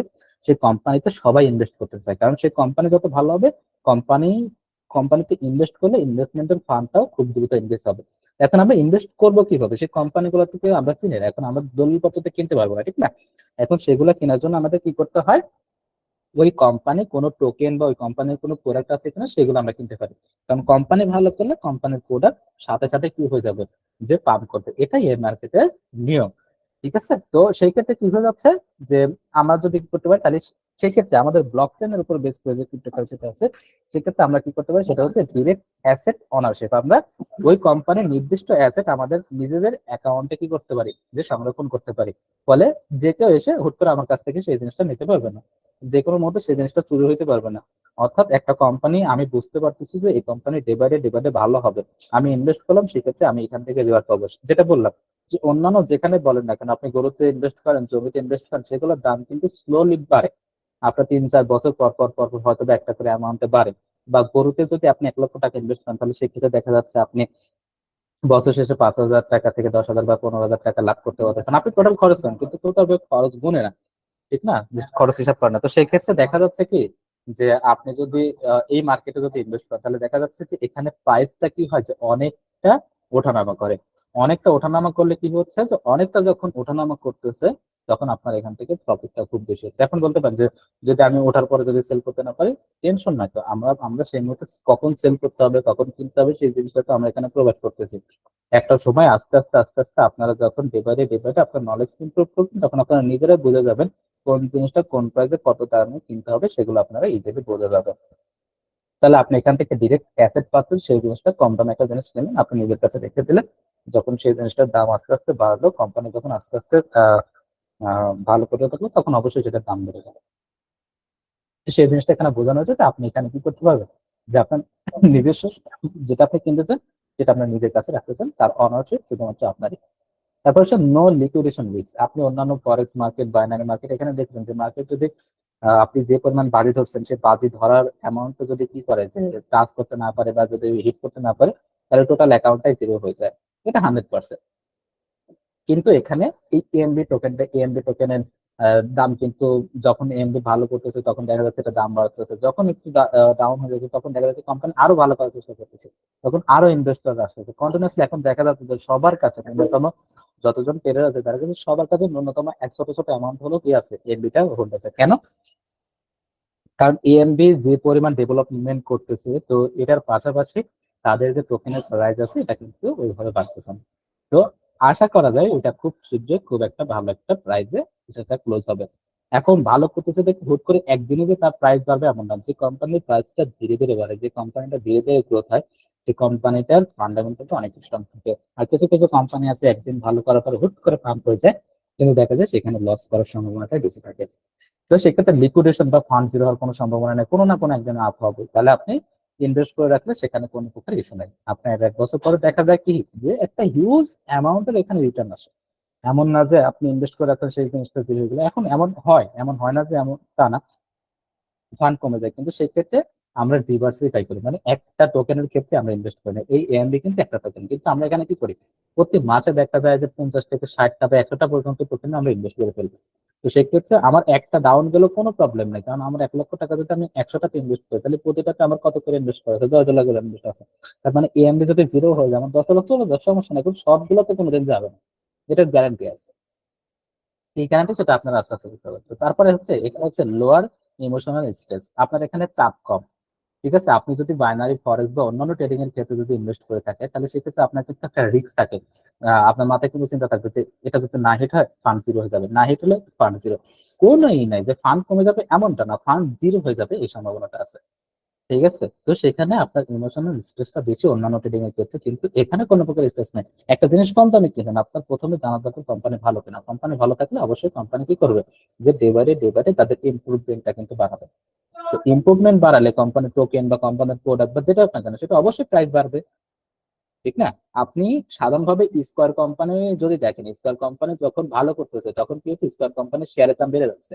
সেই কোম্পানিতে সবাই ইনভেস্ট করতে চায়, কারণ সেই কোম্পানি যত ভালো হবে, কোম্পানি কোম্পানিতে ইনভেস্ট করলে ইনভেস্টমেন্টের ফান্ডটাও খুব দ্রুত ইনভেস্ট হবে। এখন আমরা ইনভেস্ট করবো কিভাবে? সেই কোম্পানিগুলো থেকে আমরা চিনি না, এখন আমরা দলিল পত্রতে কিনতে পারবো না, ঠিক না? এখন সেগুলো কেনার জন্য আমাদের কি করতে হয়, ওই কোম্পানি কোনো টোকেন বা ওই কোম্পানির কোনো প্রোডাক্ট আছে কিনা সেগুলো আমরা কিনতে পারি। কারণ কোম্পানি ভালো করলে কোম্পানির প্রোডাক্ট সাথে সাথে কি হয়ে যাবে, যে পাম্প করবে। এটাই এই মার্কেটের নিয়ম। ঠিক আছে, তো সেই ক্ষেত্রে কি হয়ে যাচ্ছে, যে আমরা যদি কি করতে পারি, তাহলে সেই ক্ষেত্রে আমাদের ব্লক চেনের উপর বেস করে যে ক্রিপ্টোকারেন্সিটা আছে, সেক্ষেত্রে আমরা কি করতে পারি, সেটা হচ্ছে ডিরেক্ট অ্যাসেট অনারশিপ। আমরা ওই কোম্পানির নির্দিষ্ট অ্যাসেট আমাদের নিজেদের অ্যাকাউন্টে কি করতে পারি, যে সংরক্ষণ করতে পারি। ফলে যে কেউ এসে হুট করে আমার কাছ থেকে সেই জিনিসটা নিতে পারবে না, যে কোনো মুহূর্তে সেই জিনিসটা চুরি হইতে পারবে না। অর্থাৎ একটা কোম্পানি আমি বুঝতে পারতেছি যে এই কোম্পানি ডে বাই ডে ভালো হবে, আমি ইনভেস্ট করলাম, সেক্ষেত্রে আমি এখান থেকে রিওয়ার্ড পাবো। যেটা বললাম যে অন্যান্য যেখানে বলেন না কেন, আপনি গরুতে ইনভেস্ট করেন, জমিতে ইনভেস্ট করেন, সেগুলোর দাম কিন্তু স্লোলি বাড়ে। আপনার 3-4 বছর পর পর পর পর হয়তো বা একটা করে অ্যামাউন্টে বাড়ে। বা গরুতে যদি আপনি 1 লক্ষ টাকা ইনভেস্ট করেন, তাহলে সেক্ষেত্রে দেখা যাচ্ছে আপনি বছর শেষে 5,000 টাকা থেকে 10,000 বা 15,000 টাকা লাভ করতে পারতেছেন। আপনি টোটাল খরচ করেন, কিন্তু কেউ তো খরচ গুনে না, ঠিক না? যে খরচ হিসাব করে না। তো সেই ক্ষেত্রে দেখা যাচ্ছে কি, যে আপনি যদি এই মার্কেটে যদি ইনভেস্ট করেন, তাহলে দেখা যাচ্ছে যে এখানে প্রাইসটা কি হয়, যে অনেকটা ওঠানামা করে। অনেকটা ওঠানামা করলে কি হচ্ছে, যে অনেকটা যখন ওঠানামা করতেছে, তখন আপনার এখান থেকে প্রফিটটা খুব বেশি হচ্ছে। এখন বলতে পারেন যে যদি আমি ওঠার পরে যদি সেল করতে না পারি, টেনশন নাই, তো আমরা আমরা সেই মুহূর্তে কখন সেল করতে হবে, কখন কিনতে হবে, সেই জিনিসটা তো আমরা এখানে প্রোভাইড করতেছি। একটা সময় আস্তে আস্তে আস্তে আস্তে আপনারা যখন ডে বাই ডে আপনার নলেজ ইমপ্রুভ করবেন, তখন আপনারা নিজেরাই বুঝে যাবেন কোন জিনিসটা কোন প্রাইসে কত দামে কিনতে হবে, সেগুলো আপনারা ইজিলি বোঝা যাবে। তাহলে আপনি এখান থেকে ডিরেক্ট অ্যাসেট পাচ্ছেন, সেই জিনিসটা কম দামে একটা জিনিস নেবেন, আপনি নিজের কাছে রেখে দিলেন। যখন সেই জিনিসটার দাম আস্তে আস্তে বাড়লো, কোম্পানি যখন আস্তে আস্তে ভালো করতে থাকলো, তখন অবশ্যই সেটার দাম বেড়ে যাবে। তো সেই জিনিসটা এখানে বোঝানো হচ্ছে, যে আপনি এখানে কি করতে পারবেন, যে আপনার নিজস্ব যেটা আপনি কিনতেছেন, যেটা আপনার নিজের কাছে রাখতেছেন, তার অনারশিপ শুধুমাত্র আপনারই। তারপর হচ্ছে নো লিকুইডেশন রিস্ক। আপনি অন্যান্য ফরেক্স মার্কেট, বাইনারি মার্কেট, এখানে দেখবেন যে মার্কেট যদি আপনি যে পরিমাণ বাজি ধরছেন, সেই বাজি ধরার অ্যামাউন্ট যদি কি করে, যে টাচ করতে না পারে বা যদি হিট করতে না পারে, তাহলে টোটাল অ্যাকাউন্টটাই জিরো হয়ে যায়। এটা 100%। কিন্তু এখানে এই এএমবি টোকেনটা, এএমবি টোকেনের দাম কিন্তু যখন এএমবি ভালো করতেছে, তখন দেখা যাচ্ছে এটা দাম বাড়তেছে, যখন একটু ডাউন হয়ে যাচ্ছে, তখন দেখা যাচ্ছে কোম্পানি আরো ভালো করার চেষ্টা করতেছে, তখন আরো ইনভেস্টর আসতেছে কন্টিনিউসলি। এখন দেখা যাচ্ছে যে সবার কাছে ন্যূনতম যতজন ট্রেডার আছে, তার কাছে সবার কাছে ন্যূনতম এক ছোট ছোট অ্যামাউন্ট হলো কি আছে, এএমবিটা হোল্ড আছে। কেন? কারণ এএমবি যে পরিমাণ ডেভেলপমেন্ট করতেছে, তো এটার পাশাপাশি তাদের যে টোকেনের প্রাইস আছে, এটা কিন্তু ওইভাবে বাড়তেছে না। তো আশা করা যায় এটা খুব শীঘ্রই খুব একটা ভালো একটা প্রাইসে সেটা ক্লোজ হবে। এখন ভালো করতেছে দেখে হুট করে একদিনে যে তার প্রাইস বাড়বে এমন না। যে কোম্পানির প্রাইসটা ধীরে ধীরে বাড়ে, যে কোম্পানিটা ধীরে ধীরে গ্রোথ হয়, সেই কোম্পানিটার ফান্ডামেন্টালটা অনেক স্ট্রং থাকে। আর কিছু কিছু কোম্পানি আছে একদিন ভালো করার পরে হুট করে পাম্প হয়ে যায়, কিন্তু দেখা যায় সেখানে লস করার সম্ভাবনাটা বেশি থাকে। তো সেক্ষেত্রে লিকুইডেশন বা ফান্ড জিরো হওয়ার কোনো সম্ভাবনা নেই, কোনো না কোনো একদিনে আপ হবে। তাহলে আপনি ইনভেস্ট করে রাখলে সেখানে কোনো প্রকার ইস্যু নেই। আপনার 1 বছর পরে দেখা যায় কি, যে একটা হিউজ অ্যামাউন্টের এখানে রিটার্ন আসে। এমন না যে আপনি ইনভেস্ট করে রাখলেন সেই জিনিসটা জিরো হয়ে গেলো। এখন এমন হয় না যে এমন তা না, ফান্ড কমে যায়, কিন্তু সেই ক্ষেত্রে আমরা ডিভার্সিফাই করি, মানে একটা টোকেনের ক্ষেত্রে আমরা ইনভেস্ট করি না। এই এএমবি কিন্তু একটা টোকেন, কিন্তু আমরা এখানে কি করি, প্রতি মাসে দেখা যায় যে 50 থেকে 60টা বা 100টা পর্যন্ত টোকেন আমরা ইনভেস্ট করে ফেলবো। তো সেই ক্ষেত্রে আমার একটা ডাউন গেলেও কোনো প্রবলেম নেই, কারণ আমার 1 লক্ষ টাকা যদি আমি 100টাতে ইনভেস্ট করি, তাহলে প্রতিটাতে আমার কত করে ইনভেস্ট করা আছে, 10 লাখ করে ইনভেস্ট আছে। তার মানে এএমবি যদি জিরো হয়ে যায়, আমার 10 লক্ষ চলে যায়, সমস্যা নেই, কিন্তু সবগুলোতে কোনোদিন যাবে না, এটার গ্যারান্টি আছে। এই কারণে সেটা আপনার আস্তে আস্তে বুঝতে পারবে। তো তারপরে হচ্ছে এখানে হচ্ছে লোয়ার ইমোশনাল স্ট্রেস, আপনার এখানে চাপ কম। ঠিক আছে, আপনি যদি বাইনারি ফরেক্স বা অন্যান্য ট্রেডিং এর ক্ষেত্রে যদি ইনভেস্ট করে থাকে, তাহলে সেক্ষেত্রে আপনার কিন্তু একটা রিস্ক থাকে। আপনার মাথায় কিন্তু চিন্তা থাকবে যে এটা যদি না হিট হয় ফান্ড জিরো হয়ে যাবে, না হিট হলে ফান্ড জিরো। কোনোই নাই যে ফান্ড কমে যাবে এমনটা না, ফান্ড জিরো হয়ে যাবে এই সম্ভাবনাটা আছে। ঠিক আছে, তো সেখানে আপনার ইমোশনাল স্ট্রেসটা বেশি অন্যান্য ট্রেডিং এর ক্ষেত্রে, কিন্তু এখানে কোনো প্রকার স্ট্রেস নেই। একটা জিনিস কম দামে কিনেন, আপনার প্রথমে জানা দরকার কোম্পানি ভালো কিনা। কোম্পানি ভালো থাকলে অবশ্যই কোম্পানি কি করবে, যে ডে বাই ডে তাদের ইমপ্রুভমেন্টটা কিন্তু বাড়াবে। তো ইমপ্রুভমেন্ট বাড়ালে কোম্পানির টোকেন বা কোম্পানির প্রোডাক্ট বা যেটা আপনার কেন সেটা অবশ্যই প্রাইস বাড়বে, ঠিক না? আপনি সাধারণভাবে স্কোয়ার কোম্পানি যদি দেখেন, স্কোয়ার কোম্পানি যখন ভালো করতেছে তখন কি হচ্ছে, স্কোয়ার কোম্পানির শেয়ারের দাম বেড়ে যাচ্ছে।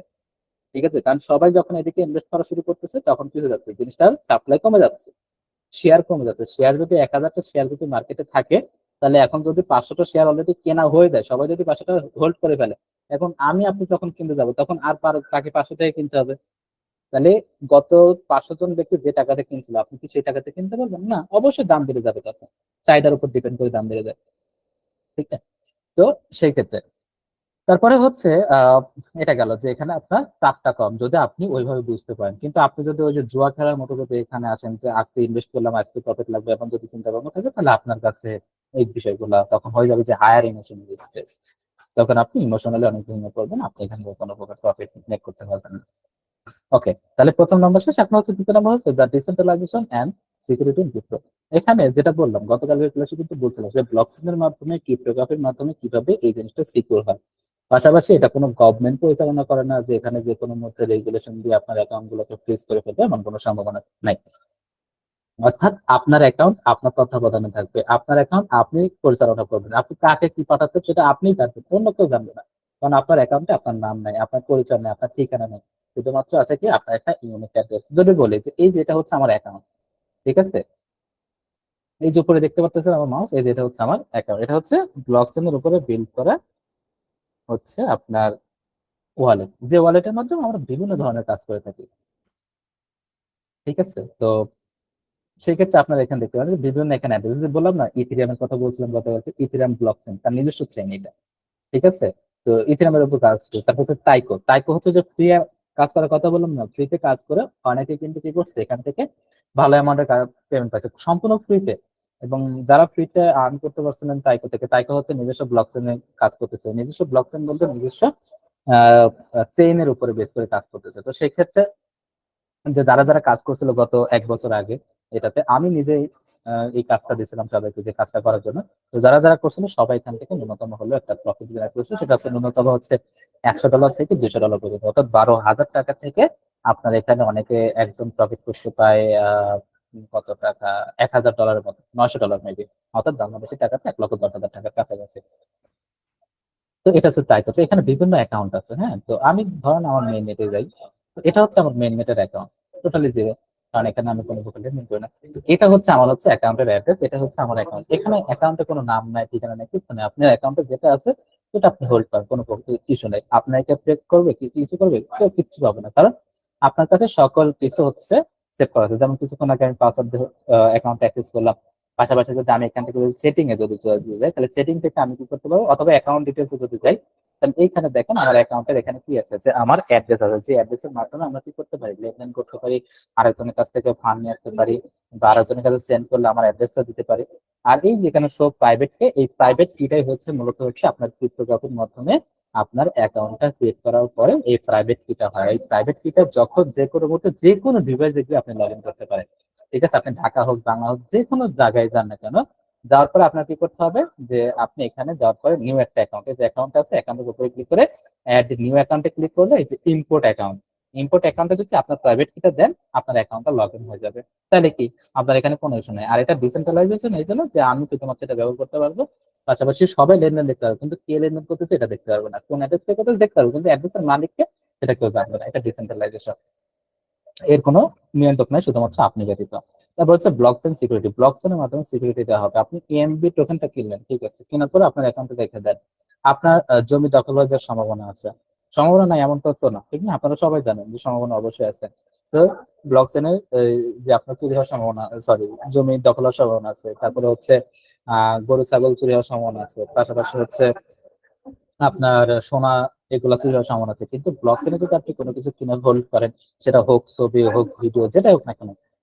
ঠিক আছে, কারণ সবাই যখন এদিকে ইনভেস্ট করা শুরু করতেছে তখন কি হয়ে যাচ্ছে, জিনিসটার সাপ্লাই কমে যাচ্ছে, শেয়ার কমে যাচ্ছে। শেয়ার যদি 1,000টা শেয়ার যদি মার্কেটে থাকে, তাহলে এখন যদি 500টা শেয়ার অলরেডি কেনা হয়ে যায়, সবাই যদি 500টা হোল্ড করে ফেলে, এখন আমি আপনি যখন কিনতে যাবো তখন আর তাকে 500 টাকা কিনতে হবে। তাহলে গত 500 জন ব্যক্তি যে টাকাতে কিনছিল, আপনি কি সেই টাকাতে কিনতে পারবেন না? অবশ্যই দাম বেড়ে যাবে, তখন চাহিদার উপর ডিপেন্ড করে দাম বেড়ে যায়, ঠিক আছে? তো সেই ক্ষেত্রে তারপরে হচ্ছে এটা গেল যে এখানে আপনার চাপটা কম যদি আপনি ওইভাবে বুঝতে পারেন। কিন্তু আপনি যদি ওই যে জুয়া খেলার মতো যদি এখানে আসেন যে আজকে ইনভেস্ট করলাম আজকে প্রফিট লাগবে, এখন যদি চিন্তা ভাবনা থাকে, তাহলে আপনার কাছে এই বিষয়গুলো তখন হয়ে যাবে যে হায়ার ইমোশনাল স্ট্রেস। তখন আপনি ইমোশনালি অনেক ভেঙে পড়বেন, আপনি এখানে কোনো প্রকার প্রফিট মেক করতে পারবেন না। ওকে, তাহলে প্রথম নম্বর শেষ। এখন হচ্ছে দ্বিতীয় নম্বর হচ্ছে the decentralisation and security in crypto. এখানে যেটা বললাম গতকালের ক্লাসে কিন্তু বলছিলাম যে ব্লকচেনের মাধ্যমে ক্রিপ্টোগ্রাফির মাধ্যমে কিভাবে এই জিনিসটা সিকিউর হয়। পাশাপাশি এটা কোনো গভর্নমেন্ট পরিচালনা করে না যে এখানে যে কোনো মধ্যে রেগুলেশন দিয়ে আপনার অ্যাকাউন্ট গুলোকে ফ্রিজ করে ফেলবে, এমন কোনো সম্ভাবনা নাই। অর্থাৎ আপনার অ্যাকাউন্ট আপনার তত্ত্বাবধানে থাকবে, আপনার অ্যাকাউন্ট আপনি পরিচালনা করবেন, আপনি কাকে কি পাঠাচ্ছেন সেটা আপনি জানবেন, অন্য কেউ জানবে না। কারণ আপনার অ্যাকাউন্টে আপনার নাম নাই, আপনার পরিচয় নেই, আপনার ঠিকানা নেই, শুধুমাত্র আছে কি আপনার একটা ইউনিক অ্যাড্রেস। যদি বলি যে এই যে এটা হচ্ছে আমার অ্যাকাউন্ট, ঠিক আছে, এই যে উপরে দেখতে পাচ্ছেন আমার মাউস, এই যে এটা হচ্ছে আমার অ্যাকাউন্ট, এটা হচ্ছে ব্লকচেনের উপরে বিল্ড করা হচ্ছে আপনার ওয়ালেট, যে ওয়ালেটের মাধ্যমে আমরা বিভিন্ন ধরনের কাজ করে থাকি। ঠিক আছে, তো সেই ক্ষেত্রে আপনারা এখানে দেখতে পারেন যে বিভিন্ন এখানে অ্যাড্রেস, বললাম না ইথিরিয়ামের কথা বলছিলাম গতকালকে, ইথিরিয়াম ব্লক চেইন তার নিজস্ব চেইন এটা। ঠিক আছে, তো ইথিরিয়ামের উপর কাজ করে। তারপর হচ্ছে তাইকো, তাইকো হচ্ছে যে ফ্রি কাজ করার কথা বললাম না, ফ্রিতে কাজ করে অনেকে কিন্তু কি করছে এখান থেকে ভালো অ্যামাউন্টের পেমেন্ট পাচ্ছে সম্পূর্ণ ফ্রিতে। এবং যারা ফ্রিতে আর্ন করতে পারছিলেন তাইকো থেকে, তাইকো হচ্ছে নিজস্ব ব্লক চেইনে কাজ করতেছে, নিজস্ব ব্লক চেইন বলতে নিজস্ব চেইনের উপরে বেস করে কাজ করতেছে। তো সেই ক্ষেত্রে যে যারা যারা কাজ করছিল গত 1 বছর আগে এটাতে, আমি নিজেই এই কাজটা দিয়েছিলাম সবাইকে যে কাজটা করার জন্য। তো যারা যারা করছিল সবাই এখান থেকে ন্যূনতম হলেও একটা প্রফিট জেনারেট করছে, সেটা হচ্ছে ন্যূনতম হচ্ছে $100 থেকে $200 পর্যন্ত, অর্থাৎ 12,000 টাকা থেকে আপনার এখানে অনেকে একজন প্রফিট করতে পায় কত টাকা, $1,000 মতো, $900 মেবি, অর্থাৎ বাংলাদেশি টাকাতে 1,10,000 টাকার কাছাকাছি। তো এটা হচ্ছে তাই। তো এখানে বিভিন্ন অ্যাকাউন্ট আছে, হ্যাঁ। তো আমি ধরেন আমার মেইন নেটে যাই, তো এটা হচ্ছে আমার মেইন নেটের অ্যাকাউন্ট, টোটালি জিরো, কারণ এখানে আমি কোনো প্রকার লেনদেন করি না। তো এটা হচ্ছে আমার হচ্ছে অ্যাকাউন্টের অ্যাড্রেস, এটা হচ্ছে আমার অ্যাকাউন্ট। এখানে অ্যাকাউন্টে কোনো নাম নাই, ঠিকানা নাই, কিছু নেই। আপনার অ্যাকাউন্টে যেটা আছে সেটা আপনি হোল্ড করেন, কোনো ইস্যু নেই। আপনার এটা চেক করবে কি কিছু করবে, কেউ কিচ্ছু পাবে না, কারণ আপনার কাছে সকল কিছু হচ্ছে সেভ করা আছে। যেমন কিছুক্ষণ আগে আমি পাসওয়ার্ড অ্যাকাউন্ট অ্যাক্সেস করলাম, পাশাপাশি যদি আমি এখান থেকে সেটিং এ যদি চলে যাই, তাহলে সেটিং থেকে আমি কি করতে পারবো, অথবা অ্যাকাউন্ট ডিটেলস যদি যাই, তাহলে এইখানে দেখেন আমার অ্যাকাউন্টের এখানে কি আছে, যে আমার অ্যাড্রেস আছে, যে অ্যাড্রেসের মাধ্যমে আমরা কি করতে পারি, লেনদেন করতে পারি, আরেকজনের কাছ থেকে ফান্ড নিয়ে আসতে পারি, বা আরেকজনের কাছে সেন্ড করলে আমার অ্যাড্রেসটা দিতে পারি। আর এই যেখানে শো প্রাইভেট কে, এই প্রাইভেট কিটাই হচ্ছে মূলত হচ্ছে আপনার ক্রিপ্টোগ্রাফির মাধ্যমে আপনার অ্যাকাউন্টটা ক্রিয়েট করার পরে এই প্রাইভেট কিটা হয়। এই প্রাইভেট কিটা যখন যে কোনো মুহূর্তে যে কোনো ডিভাইসে গিয়ে আপনি লগ ইন করতে পারেন। ঠিক আছে, আপনি ঢাকা হোক বাংলা হোক যে কোনো জায়গায় যান না কেন, যাওয়ার পরে আপনার কি করতে হবে, যে আপনি এখানে যাওয়ার পরে নিউ একটা অ্যাকাউন্টে যে অ্যাকাউন্ট আছে অ্যাকাউন্টের উপরে ক্লিক করে অ্যাড নিউ অ্যাকাউন্টে ক্লিক করলে এই যে ইম্পোর্ট অ্যাকাউন্ট, ইম্পোর্ট অ্যাকাউন্টে যদি আপনার প্রাইভেট কিটা দেন আপনার অ্যাকাউন্টটা লগ ইন হয়ে যাবে। তাহলে কি আপনার এখানে কোনো ইস্যু নেই। আর এটা ডিসেন্ট্রালাইজেশন এই জন্য যে আমি শুধুমাত্র এটা ব্যবহার করতে পারবো, পাশাপাশি সবাই লেনদেন দেখতে পারবে, কিন্তু কে লেনদেন করতেছে এটা দেখতে পারবে না, কোন অ্যাড্রেস পে করতেছে দেখতে পারবে, কিন্তু অ্যাড্রেসের মালিককে সেটা কেউ জানবে না। এটা ডিসেন্ট্রালাইজেশন, এর কোনো নিয়ন্ত্রক নাই, শুধুমাত্র আপনি ব্যতীত। তারপর হচ্ছে ব্লক চেইন সিকিউরিটি, ব্লক চেইনের মাধ্যমে সিকিউরিটি দেওয়া হবে। আপনি এএমবি টোকেনটা কিনলেন, ঠিক আছে, কেনার পরে আপনার অ্যাকাউন্টে রেখে দেন, আপনার জমি দখল হয়ে যাওয়ার সম্ভাবনা আছে, সম্ভাবনা নাই এমন তথ্য না, ঠিক না? আপনারা সবাই জানেন যে সম্ভাবনা অবশ্যই আছে। তো ব্লক চেইনে যে আপনার চুরি হওয়ার সম্ভাবনা, সরি, জমি দখল হওয়ার সম্ভাবনা আছে, তারপরে হচ্ছে গরু ছাগল চুরি হওয়ার সম্ভাবনা আছে, পাশাপাশি হচ্ছে আপনার সোনা এগুলা চুরি হওয়ার সম্ভাবনা আছে। কিন্তু ব্লক চেইনে যদি আপনি কোনো কিছু কিনে হোল্ড করেন, সেটা হোক ছবি হোক ভিডিও যেটাই হোক না কেন,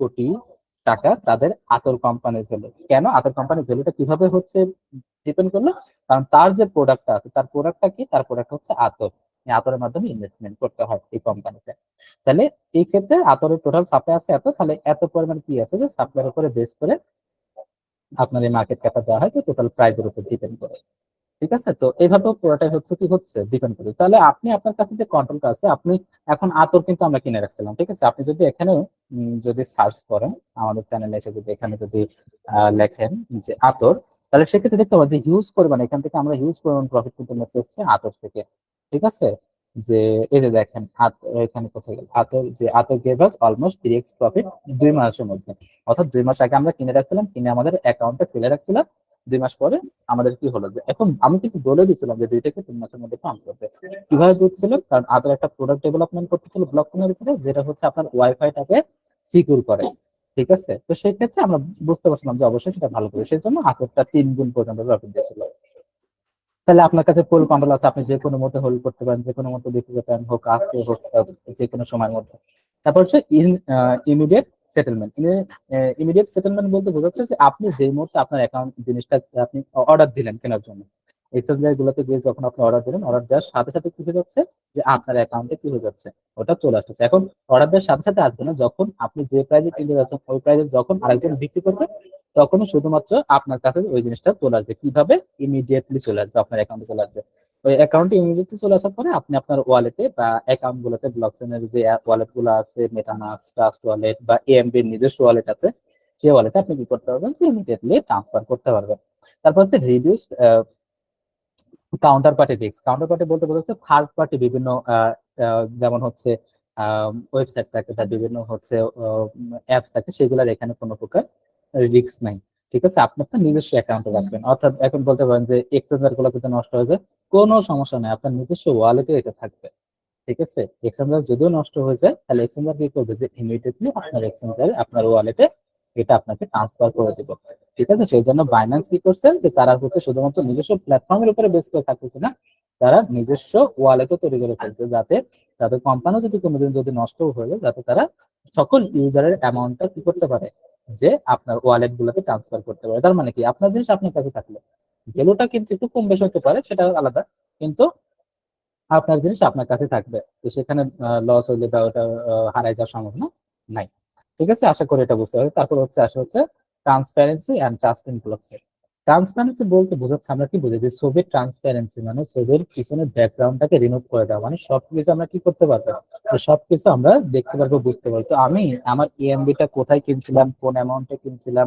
কোটি টাকা তাদের আতর কোম্পানির ভ্যালু। কেন আতর কোম্পানির ভ্যালুটা কিভাবে হচ্ছে ডিপেন্ড করলো? কারণ তার যে প্রোডাক্টটা আছে, তার প্রোডাক্টটা কি? তার প্রোডাক্ট হচ্ছে আতর। এই আতরের মাধ্যমে ইনভেস্টমেন্ট করতে হয় এই কোম্পানিতে। তাহলে এই ক্ষেত্রে আতরের টোটাল সাপ্লাই আছে এত, তাহলে এত পরিমাণ কি আছে যে সাপ্লাইয়ের উপরে বেস করে আপনার এই মার্কেট ক্যাপটা দেওয়া হয়, তো টোটাল প্রাইসের উপর ডিপেন্ড করে। ঠিক আছে, তো এইভাবে পুরোটাই হচ্ছে কি হচ্ছে ডিপেন্ড করে। তাহলে আপনি আপনার কাছে যে কন্ট্রোলটা আছে, আপনি এখন আতর কিন্তু আমরা কিনে রাখছিলাম, ঠিক আছে। আপনি যদি এখানে যদি সার্চ করেন আমাদের চ্যানেলে এসে, যদি এখানে যদি লেখেন যে আতর, তাহলে সেক্ষেত্রে দেখতে পাবেন যে হিউজ পরিমাণ এখান থেকে আমরা হিউজ পরিমাণ প্রফিট কিন্তু মেক করছি আতর থেকে। ঠিক আছে, যে এই যে দেখেন এখানে কোথায় গেল আতর gave us almost 3x profit 2 মাসের মধ্যে। অর্থাৎ 2 মাস আগে আমরা কিনে রাখছিলাম, কিনে আমাদের অ্যাকাউন্টে ফেলে রাখছিলাম, 2 মাস পরে আমাদের কি হলো, যে এখন আমি কিন্তু বলে দিয়েছিলাম যে 2 থেকে 3 মাসের মধ্যে কাম করবে। কিভাবে বুঝছিল? কারণ আদার একটা প্রোডাক্ট ডেভেলপমেন্ট করতেছিল ব্লকচেনের ভিতরে, যেটা হচ্ছে আপনার ওয়াইফাইটাকে সিকিউর করে। ঠিক আছে, তো সেই ক্ষেত্রে আমরা বুঝতে পারছিলাম যে অবশ্যই সেটা ভালো করে, সেই জন্য আতরটা 3 গুণ পর্যন্ত প্রফিট দিয়েছিল। তাহলে আপনার কাছে ফুল কন্ট্রোল আছে, আপনি যে কোনো মতে হোল্ড করতে পারেন, যে কোনো মতে বিক্রি করতে পারেন, হোক আজকে হোক যে কোনো সময়ের মধ্যে। তারপর হচ্ছে ইমিডিয়েট সেটেলমেন্ট। ইমিডিয়েট সেটেলমেন্ট বলতে বোঝাচ্ছে যে আপনি যেই মুহূর্তে আপনার অ্যাকাউন্ট জিনিসটা আপনি অর্ডার দিলেন কেনার জন্য, এক্সচেঞ্জ গুলোতে গিয়ে যখন আপনি অর্ডার দিলেন, অর্ডার দেওয়ার সাথে সাথে কি হয়ে যাচ্ছে, যে আপনার অ্যাকাউন্টে কি হয়ে যাচ্ছে, ওটা চলে আসতেছে। এখন অর্ডার দেওয়ার সাথে সাথে আসবে না, যখন আপনি যে প্রাইসে কিনতে যাচ্ছেন ওই প্রাইসে যখন আরেকজন বিক্রি করবে, তখনই শুধুমাত্র আপনার কাছে ওই জিনিসটা চলে আসবে। কিভাবে? ইমিডিয়েটলি চলে আসবে, আপনার অ্যাকাউন্টে চলে আসবে। ওই অ্যাকাউন্টে ইমিডিয়েটলি চলে আসার পরে আপনি আপনার ওয়ালেটে বা অ্যাকাউন্ট গুলোতে, ব্লকচেনের যে ওয়ালেট গুলো আছে, মেটামাস্ক, ট্রাস্ট ওয়ালেট বা এএমবি নিজস্ব ওয়ালেট আছে, সেই ওয়ালেটে আপনি কি করতে পারবেন, যে ইমিডিয়েটলি ট্রান্সফার করতে পারবেন। তারপর হচ্ছে reduce counter party risk. Counter party বলতে বোঝাচ্ছে থার্ড পার্টি বিভিন্ন যেমন হচ্ছে ওয়েবসাইট থাকে বা বিভিন্ন হচ্ছে অ্যাপস থাকে, সেগুলোর এখানে কোনো প্রকার রিস্ক নাই। ঠিক আছে, আপনি আপনার নিজস্ব অ্যাকাউন্টে রাখবেন। অর্থাৎ এখন বলতে পারেন যে এক্সচেঞ্জার গুলো যদি নষ্ট হয়ে যায়, কোনো সমস্যা নেই, আপনার নিজস্ব ওয়ালেটে এটা থাকবে। ঠিক আছে, এক্সচেঞ্জার যদিও নষ্ট হয়ে যায়, তাহলে এক্সচেঞ্জার কি করবে, যে ইমিডিয়েটলি আপনার এক্সচেঞ্জারে আপনার ওয়ালেটে এটা আপনাকে ট্রান্সফার করে দিব। ঠিক আছে, সেই জন্য বাইন্যান্স কি করছে, যে তারা হচ্ছে শুধুমাত্র নিজস্ব প্ল্যাটফর্মের উপরে বেস করে থাকতেছে না, তারা নিজস্ব ওয়ালেটও তৈরি করে ফেলছে, যাতে তাদের কোম্পানি যদি কোনোদিন যদি নষ্ট হয়ে যায়, যাতে তারা সকল ইউজারের অ্যামাউন্টটা কি করতে পারে, যে আপনার ওয়ালেট গুলোতে ট্রান্সফার করতে পারে। তার মানে কি, আপনার জিনিস আপনার কাছে থাকলে ভ্যালুটা কিন্তু একটু কম বেশি হতে পারে, সেটা আলাদা, কিন্তু আপনার জিনিস আপনার কাছে থাকবে, তো সেখানে লস হইলে বা ওটা হারাই যাওয়ার সম্ভাবনা নাই। ঠিক আছে, আশা করি এটা বুঝতে পারবে। তারপর হচ্ছে transparency and trust in blockchain. Transparency বলতে বোঝাচ্ছে, আমরা কি বুঝি, যে ছবির ট্রান্সপারেন্সি মানে ছবির পিছনের ব্যাকগ্রাউন্ডটাকে রিমুভ করে দেওয়া, মানে সবকিছু আমরা কি করতে পারবো, যে সবকিছু আমরা দেখতে পারবো, বুঝতে পারবো। তো আমি আমার ইএমবি টা কোথায় কিনছিলাম, কোন অ্যামাউন্টে কিনছিলাম,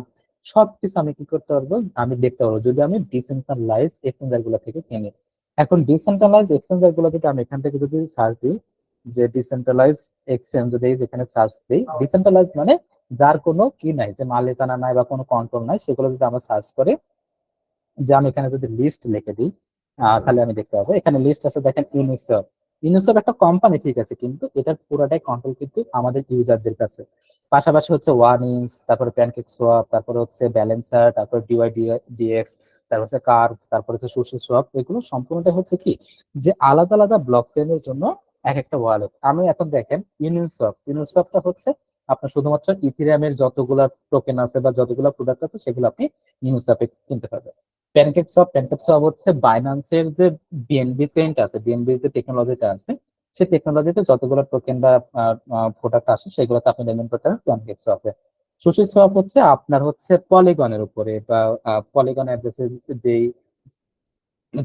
সবকিছু আমি কি করতে পারবো, আমি দেখতে পারবো, যদি আমি ডিসেন্ট্রালাইজ এক্সচেঞ্জার গুলো থেকে কিনি। এখন ডিসেন্ট্রালাইজ এক্সচেঞ্জার গুলো যদি আমি এখান থেকে যদি সার্চ দিই, যে ডিসেন্ট্রালাইজ এক্সচেঞ্জ যদি এখানে সার্চ দিই, ডিসেন্ট্রালাইজ মানে যার কোনো কি নাই, যে মালিকানা নাই বা কোনো কন্ট্রোল নাই, সেগুলো যদি আমরা সার্চ করি, যে আমি এখানে যদি লিস্ট লিখে দিই, তাহলে আমি দেখতে পাবো এখানে লিস্ট আছে। দেখেন ইউনিসেফ, ইউনিসেফ একটা কোম্পানি, ঠিক আছে, কিন্তু এটার পুরোটাই কন্ট্রোল কিন্তু আমাদের ইউজারদের কাছে। পাশাপাশি হচ্ছে ওয়ান ইঞ্চ, তারপরে প্যানকেক সোয়াপ, তারপরে হচ্ছে ব্যালেন্সার, তারপর ডিওয়াইডিএক্স, তারপর হচ্ছে কার্ভ, তারপর হচ্ছে সুশি সোয়াপ, এগুলো সম্পূর্ণটা হচ্ছে কি, যে আলাদা আলাদা ব্লক চেইনের জন্য এক একটা ওয়ালেট। আমি এখন দেখেন ইউনিসফটা হচ্ছে আপনার শুধুমাত্র ইথিরিয়ামের যতগুলা টোকেন আছে বা যতগুলা প্রোডাক্ট আছে, সেগুলো আপনি ইউনিসফে কিনতে পারবেন। প্যানকেক সোয়াপ হচ্ছে বাইন্যান্সের যে বিএনবি চেইনটা আছে, বিএনবি যে টেকনোলজিটা আছে, সেই টেকনোলজিতে যতগুলো টোকেন বা প্রোডাক্ট আসে, সেগুলোতে আপনি লেনদেন করতে পারেন প্যানকেক সোয়াপে। সুশি সোয়াপ হচ্ছে আপনার হচ্ছে পলিগনের উপরে বা পলিগন অ্যাড্রেসের যে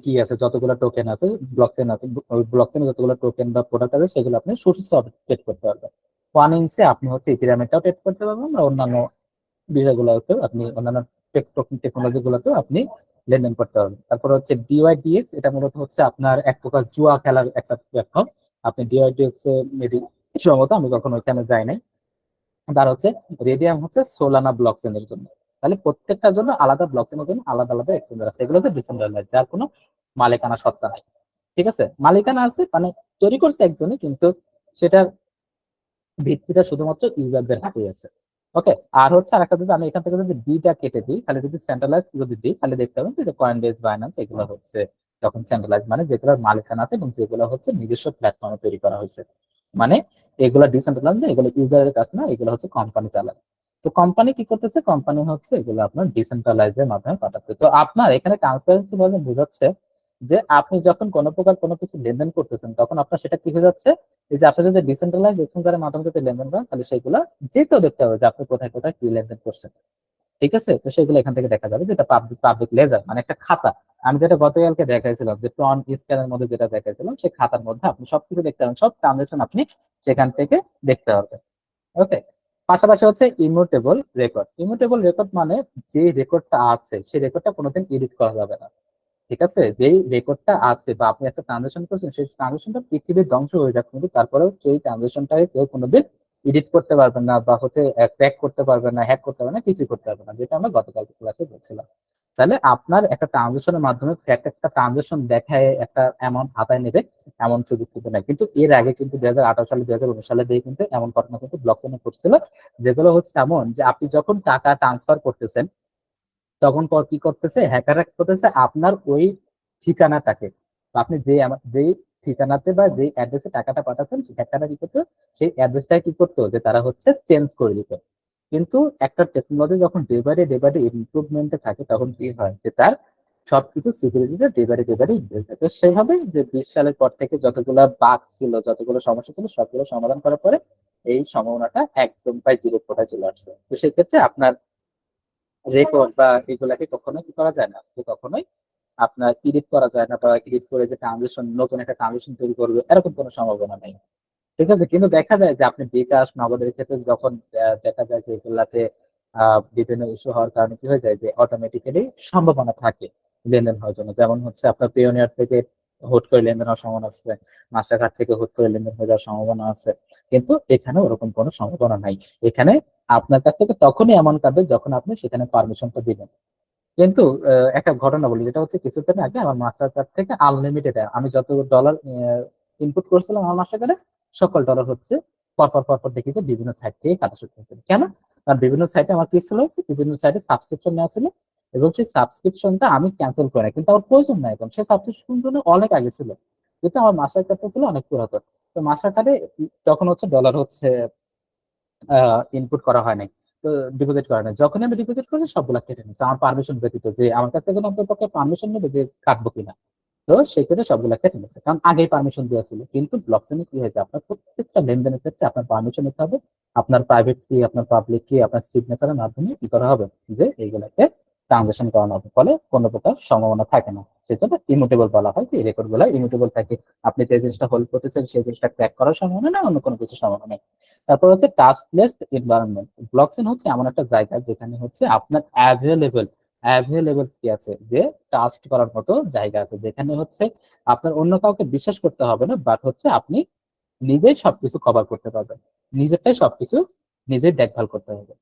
কি আছে, যতগুলো টোকেন আছে, ব্লকচেন আছে, ওই ব্লকচেনে যতগুলো টোকেন বা প্রোডাক্ট আছে, সেগুলো আপনি সুশি সোয়াপ ট্রেড করতে পারবেন। ওয়ান ইঞ্চে আপনি হচ্ছে ইথিরিয়ামটাও ট্রেড করতে পারবেন, বা অন্যান্য বিষয়গুলোতেও আপনি, অন্যান্য টেকনোলজি গুলোতেও আপনি লেনদেন করতে পারবেন। তারপর হচ্ছে ডিওয়াইডিএক্স, এটা মূলত হচ্ছে আপনার এক প্রকার জুয়া খেলার একটা প্ল্যাটফর্ম। আপনি ডিওয়াইডিএক্স এ মেবি সম্ভবত, আমি কখনো ওইখানে যাই নাই। তার হচ্ছে রেডিয়াম হচ্ছে সোলানা ব্লকচেনের জন্য। তাহলে প্রত্যেকটার জন্য আলাদা ব্লকচেনের জন্য আলাদা আলাদা এক্সচেঞ্জার আছে, এগুলোতে ডিসেন্ট্রালাইজ, যার কোনো মালিকানা সত্তা নাই। ঠিক আছে, মালিকানা আছে মানে তৈরি করছে একজনই, কিন্তু সেটার ভিত্তিটা শুধুমাত্র ইউজারদের হাতেই আছে। ওকে, আর হচ্ছে আরেকটা, যদি আমি এখান থেকে যদি ডিটা কেটে দিই, তাহলে যদি সেন্ট্রালাইজ যদি দিই, তাহলে দেখতে পাবেন যে কয়েনবেস, বাইন্যান্স, এগুলো হচ্ছে তখন সেন্ট্রালাইজ, মানে যেগুলোর মালিকানা আছে এবং যেগুলো হচ্ছে নিজস্ব প্ল্যাটফর্মে তৈরি করা হয়েছে। মানে এগুলো ডিসেন্ট্রালাইজ না, এগুলো ইউজারের কাছে না, এগুলো হচ্ছে কোম্পানি চালায়। তো কোম্পানি কি করতেছে, কোম্পানি হচ্ছে এগুলো আপনার ডিসেন্ট্রালাইজের মাধ্যমে পাঠাচ্ছে। তো আপনার এখানে ট্রান্সপারেন্সি বলে বোঝাচ্ছে যে আপনি যখন কোনো প্রকার কোনো কিছু লেনদেন করতেছেন, তখন আপনার সেটা কি হয়ে যাচ্ছে, এই যে আপনি যদি ডিসেন্ট্রালাইজ এক্সচেঞ্জারের মাধ্যমে যদি লেনদেন করেন, তাহলে সেগুলো যে কেউ দেখতে হবে যে আপনি কোথায় কোথায় কি লেনদেন করছেন। ঠিক আছে, তো সেগুলো এখান থেকে দেখা যাবে, যেটা পাবলিক পাবলিক লেজার, মানে একটা খাতা। আমি যেটা গতকালকে দেখাইছিলাম, যে টন স্ক্যানের মধ্যে যেটা দেখাইছিলাম, সেই খাতার মধ্যে আপনি সবকিছু দেখতে পাবেন, সব ট্রানজাকশন আপনি সেখান থেকে দেখতে পারবেন। ওকে, পাশাপাশি হচ্ছে ইমিউটেবল রেকর্ড। ইমিউটেবল রেকর্ড মানে যে রেকর্ডটা আছে, সেই রেকর্ডটা কোনোদিন এডিট করা যাবে না। ঠিক আছে, যেই রেকর্ডটা আছে বা আপনি একটা ট্রানজাকশন করছেন, সেই ট্রানজাকশনটা পৃথিবীর ধ্বংস হয়ে যাক, কিন্তু তারপরেও সেই ট্রানজাকশনটাকে কেউ কোনোদিন এডিট করতে পারবেন না, বা হচ্ছে ক্র্যাক করতে পারবেন না, হ্যাক করতে পারবেন না, কিছুই করতে পারবেন না, যেটা আমরা গতকাল ক্লাসে বলছিলাম। তাহলে আপনার একটা ট্রানজাকশনের মাধ্যমে ফ্যাক্ট একটা ট্রানজাকশন দেখায় একটা অ্যামাউন্ট হাতায় নেবে, এমন সুযোগ কিন্তু নাই। কিন্তু এর আগে কিন্তু 2018 সালে 2019 সালে দিয়ে কিন্তু এমন ঘটনা কিন্তু ব্লক চেনে ঘটছিল, যেগুলো হচ্ছে এমন যে আপনি যখন টাকা ট্রান্সফার করতেছেন, তখন পর কি করতেছে, হ্যাকাররা কি করতেছে, আপনার ওই ঠিকানাটাকে, বা আপনি যেই ঠিকানাতে বা যেই অ্যাড্রেসে টাকাটা পাঠাচ্ছেন, সেই হ্যাকাররা কি করতো, সেই অ্যাড্রেসটা কি করতো, যে তারা হচ্ছে চেঞ্জ করে দিত। কিন্তু একটা টেকনোলজি যখন ডে বাই ডে ইমপ্রুভমেন্টে থাকে, তখন কি হয় যে তার সবকিছু সিকিউরিটিটা ডে বাই ডে ইমপ্রুভ হয়। তো সেভাবে যে 20 সালের পর থেকে যতগুলো বাগ ছিল, যতগুলো সমস্যা ছিল, সবগুলো সমাধান করার পরে এই সম্ভাবনাটা একদম প্রায় জিরো কোটায় চলে আসছে। তো সেক্ষেত্রে আপনার রেকর্ড বা এগুলাকে কখনোই কি করা যায় না, যে কখনোই আপনার এডিট করা যায় না, বা এডিট করে যে ট্রানজিশন, নতুন একটা ট্রানজিশন তৈরি করবে, এরকম কোনো সম্ভাবনা নেই। ঠিক আছে, কিন্তু দেখা যায় যে আপনি বিকাশ নগদের ক্ষেত্রে যখন দেখা যায় যে এগুলাতে বিভিন্ন ইস্যু হওয়ার কারণে কি হয়ে যায়, যে অটোমেটিক্যালি সম্ভাবনা থাকে লেনদেন হওয়ার জন্য। যেমন হচ্ছে আপনার পেওনিয়ার থেকে হুট করে লেনদেন হওয়ার সম্ভাবনা আছে, মাস্টারকার্ড থেকে হুট করে লেনদেন হয়ে যাওয়ার সম্ভাবনা আছে। কিন্তু এখানে ওরকম কোনো সম্ভাবনা নাই। এখানে আপনার কাছ থেকে তখনই এমন কাটবে যখন আপনি সেখানে পারমিশনটা দিবেন। কিন্তু একটা ঘটনা বলি, যেটা হচ্ছে কিছুদিন আগে আমার মাস্টার কার্ড থেকে আনলিমিটেড আমি যত ডলার ইনপুট করছিলাম আমার মাস্টার কার্ডে, সকল ডলার হচ্ছে পরপর পরপর দেখি যে বিভিন্ন সাইট থেকে কাটা শুরু হয়েছে। কেন? কারণ বিভিন্ন সাইটে আমার কি ছিল, বিভিন্ন সাইটে সাবস্ক্রিপশন নেওয়া ছিল, এবং সেই সাবস্ক্রিপশনটা আমি ক্যান্সেল করে নাই, কিন্তু আমার প্রয়োজন নাই এখন, সেই সাবস্ক্রিপশন অনেক আগে ছিল, কিন্তু আমার মাস্টার কার্ডটা ছিল অনেক পুরাতন। তো মাস্টার কার্ডে তখন হচ্ছে ডলার হচ্ছে ইনপুট করা হয় নাই, তো ডিপোজিট করা নাই। যখন আমি ডিপোজিট করছি সবগুলা কেটে নিচ্ছে আমার পারমিশন ব্যতীত, যে আমার কাছ থেকে অন্তত পক্ষে পারমিশন নেবে যে কাটবো কিনা। তো সেক্ষেত্রে সবগুলা কেটে নিচ্ছে, কারণ আগেই পারমিশন দেওয়া ছিল। কিন্তু ব্লক চেনে কি হয়েছে, আপনার প্রত্যেকটা লেনদেনের ক্ষেত্রে আপনার পারমিশন নিতে হবে, আপনার প্রাইভেট কি, আপনার পাবলিক কি, আপনার সিগনেচারের মাধ্যমে কি করা হবে, যে এইগুলাকে ট্রানজাকশন করানো হবে, ফলে কোনো প্রকার সম্ভাবনা থাকে না। সেজন্য ইমুটেবল বলা হয়, যে এই রেকর্ড গুলা ইমুটেবল থাকে। আপনি যে জিনিসটা হোল্ড করতেছেন সেই জিনিসটা ক্র্যাক করার সম্ভাবনা না, অন্য কোনো কিছু সম্ভাবনা নেই। তারপর হচ্ছে টাস্কলেস এনভায়রনমেন্ট। ব্লকচেন হচ্ছে এমন একটা জায়গা যেখানে হচ্ছে আপনার অ্যাভেলেবল কি আছে, যে টাস্ক করার মতো জায়গা আছে, যেখানে হচ্ছে আপনার অন্য কাউকে বিশ্বাস করতে হবে না, বাট হচ্ছে আপনি নিজেই সবকিছু কভার করতে পারবেন, নিজেরটাই সবকিছু নিজেই দেখভাল করতে হবে।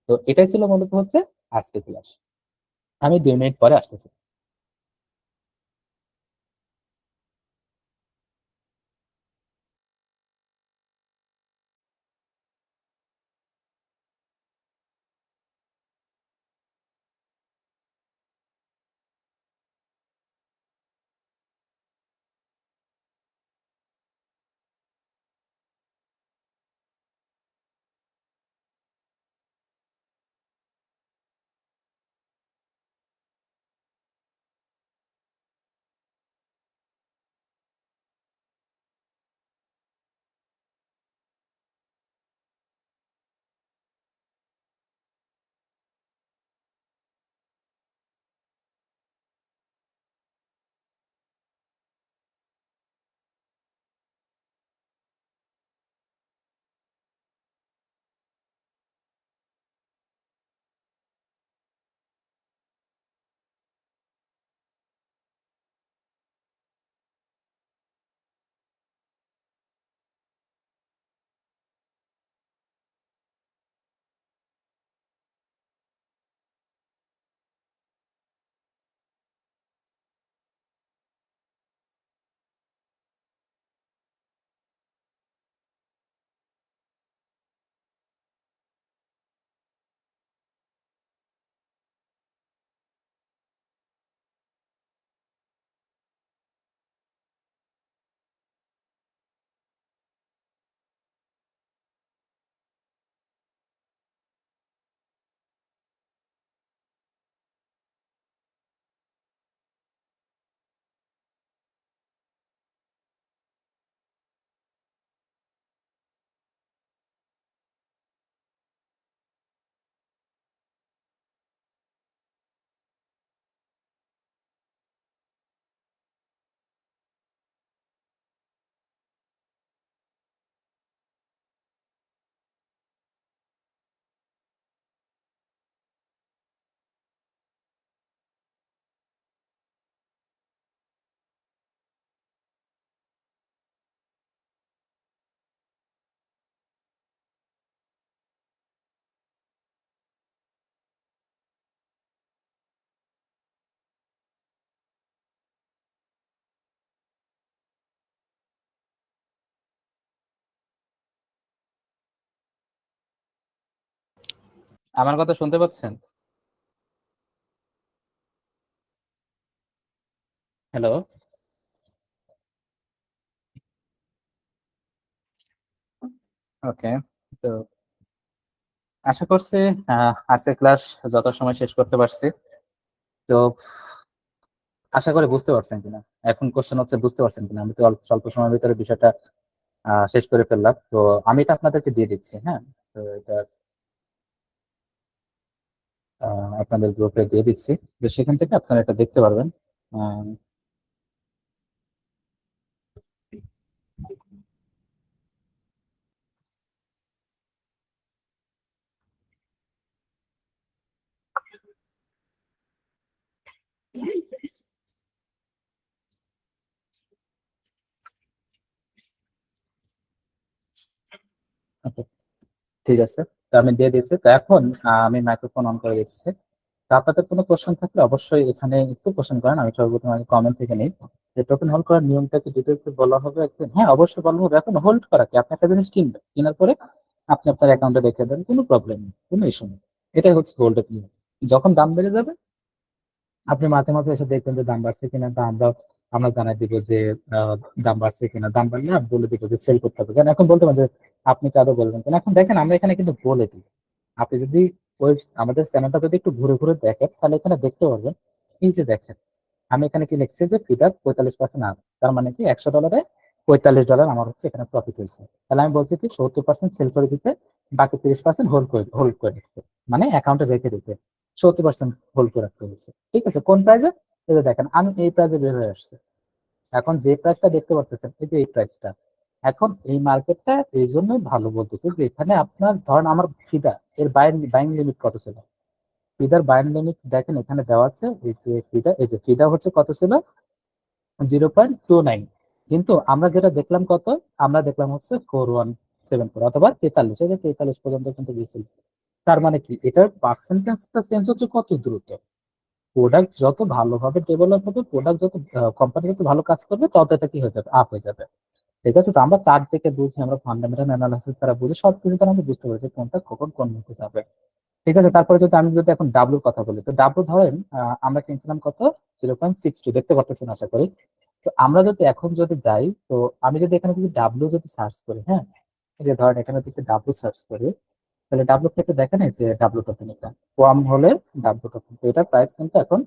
তো এটাই ছিল মূলত হচ্ছে আজকে ক্লাস। আমি 2 মিনিট পরে আসতেছি। আমার কথা শুনতে পাচ্ছেন? হ্যালো। ওকে। তো আশা করছি আজকের ক্লাস যত সময় শেষ করতে পারছি। তো আশা করি বুঝতে পারছেন কিনা। এখন কোশ্চেন হচ্ছে বুঝতে পারছেন কিনা। আমি তো অল্প স্বল্প সময়ের ভিতরে বিষয়টা শেষ করে ফেললাম। তো আমি এটা আপনাদেরকে দিয়ে দিচ্ছি, হ্যাঁ। তো এটা আপনাদের গ্রুপে দিয়ে দিচ্ছি। তো সেখান থেকে আপনারা এটা দেখতে পারবেন। আহ, okay, ঠিক আছে। তো আমি দিয়ে দিচ্ছি। তো এখন আমি মাইক্রোফোন অন করে দিচ্ছি। তো আপনাদের কোনো কোশ্চেন থাকলে অবশ্যই এখানে একটু কোশ্চেন করেন। আমি সর্বপ্রথম আগে কমেন্ট থেকে নিই যে টোকেন হোল্ড করার নিয়মটা কি যদি একটু বলা হবে একটু। হ্যাঁ, অবশ্যই বলা হবে। এখন হোল্ড করা কি, আপনি একটা জিনিস কিনবেন, কেনার পরে আপনি আপনার অ্যাকাউন্টে রেখে দেন, কোনো প্রবলেম নেই, কোনো ইস্যু নেই। এটাই হচ্ছে হোল্ডের নিয়ম। যখন দাম বেড়ে যাবে আপনি মাঝে মাঝে এসে দেখবেন যে দাম বাড়ছে কিনা, বা আমরা আমরা জানাই দিব যে আহ, দাম বাড়ছে কিনা। দাম বাড়লে আমি বলে দিব যে সেল করতে হবে। কারণ এখন বলতে পারেন যে আপনি কারো বলবেন কেন। এখন দেখেন আমরা এখানে কিন্তু বলে দিই। আপনি যদি ওই আমাদের চ্যানেলটা যদি একটু ঘুরে ঘুরে দেখেন তাহলে এখানে দেখতে পারবেন। এই যে দেখেন, আমি এখানে কি লিখছি যে ফিটার 45% আপ, তার মানে কি $100 $45 আমার হচ্ছে এখানে প্রফিট হয়েছে। তাহলে আমি বলছি কি 70% সেল করে দিতে, বাকি 30% হোল্ড করে দিতে, মানে অ্যাকাউন্টে রেখে দিতে। 70% হোল্ড করে রাখতে হয়েছে। ঠিক আছে, কোন প্রাইসে? এই যে দেখেন আমি এই প্রাইসে বের হয়ে আসছে। এখন যে প্রাইসটা দেখতে পাচ্ছেন এই যে এই প্রাইসটা, এখন এই মার্কেটটা এই জন্যই ভালো বলতেছে যে এখানে আপনার ধরেন আমার ফিদা এর বাইং লিমিট কত ছিল। ফিদার বাইং লিমিট দেখেন এখানে দেওয়া আছে। এই যে ফিদা, এই যে ফিদা হচ্ছে কত ছিল, 0.29। কিন্তু আমরা যেটা দেখলাম কত, আমরা দেখলাম হচ্ছে 4174 অথবা 43, এই যে 43 পর্যন্ত কিন্তু গেছিল। তার মানে কি এটার পার্সেন্টেজটা চেঞ্জ হচ্ছে কত দ্রুত। প্রোডাক্ট যত ভালোভাবে ডেভেলপ হবে, প্রোডাক্ট যত কোম্পানি যত ভালো কাজ করবে, তত এটা কি হয়ে যাবে, আপ হয়ে যাবে। ঠিক আছে, তো আমরা তার থেকে বুঝি, আমরা ফান্ডামেন্টাল অ্যানালাইসিস দ্বারা বুঝি, সব কিছু দ্বারা আমরা বুঝতে পারছি কোনটা কখন কোন মুহূর্তে যাবে। ঠিক আছে, তারপরে যদি আমি যদি এখন ডাব্লুর কথা বলি, তো ডাব্লু ধরেন আমরা কিনছিলাম কত, 0.62, দেখতে পাচ্ছেন আশা করি। তো আমরা যদি এখন যদি যাই, তো আমি যদি এখানে যদি ডাব্লু যদি সার্চ করি, হ্যাঁ, এই যে ধরেন এখানে যদি ডাব্লু সার্চ করি, তাহলে ডাব্লু থেকে দেখেন এই যে ডাব্লু টোকেন, এটা কম হলে ডাব্লু টোকেন, তো এটার প্রাইস কিন্তু এখন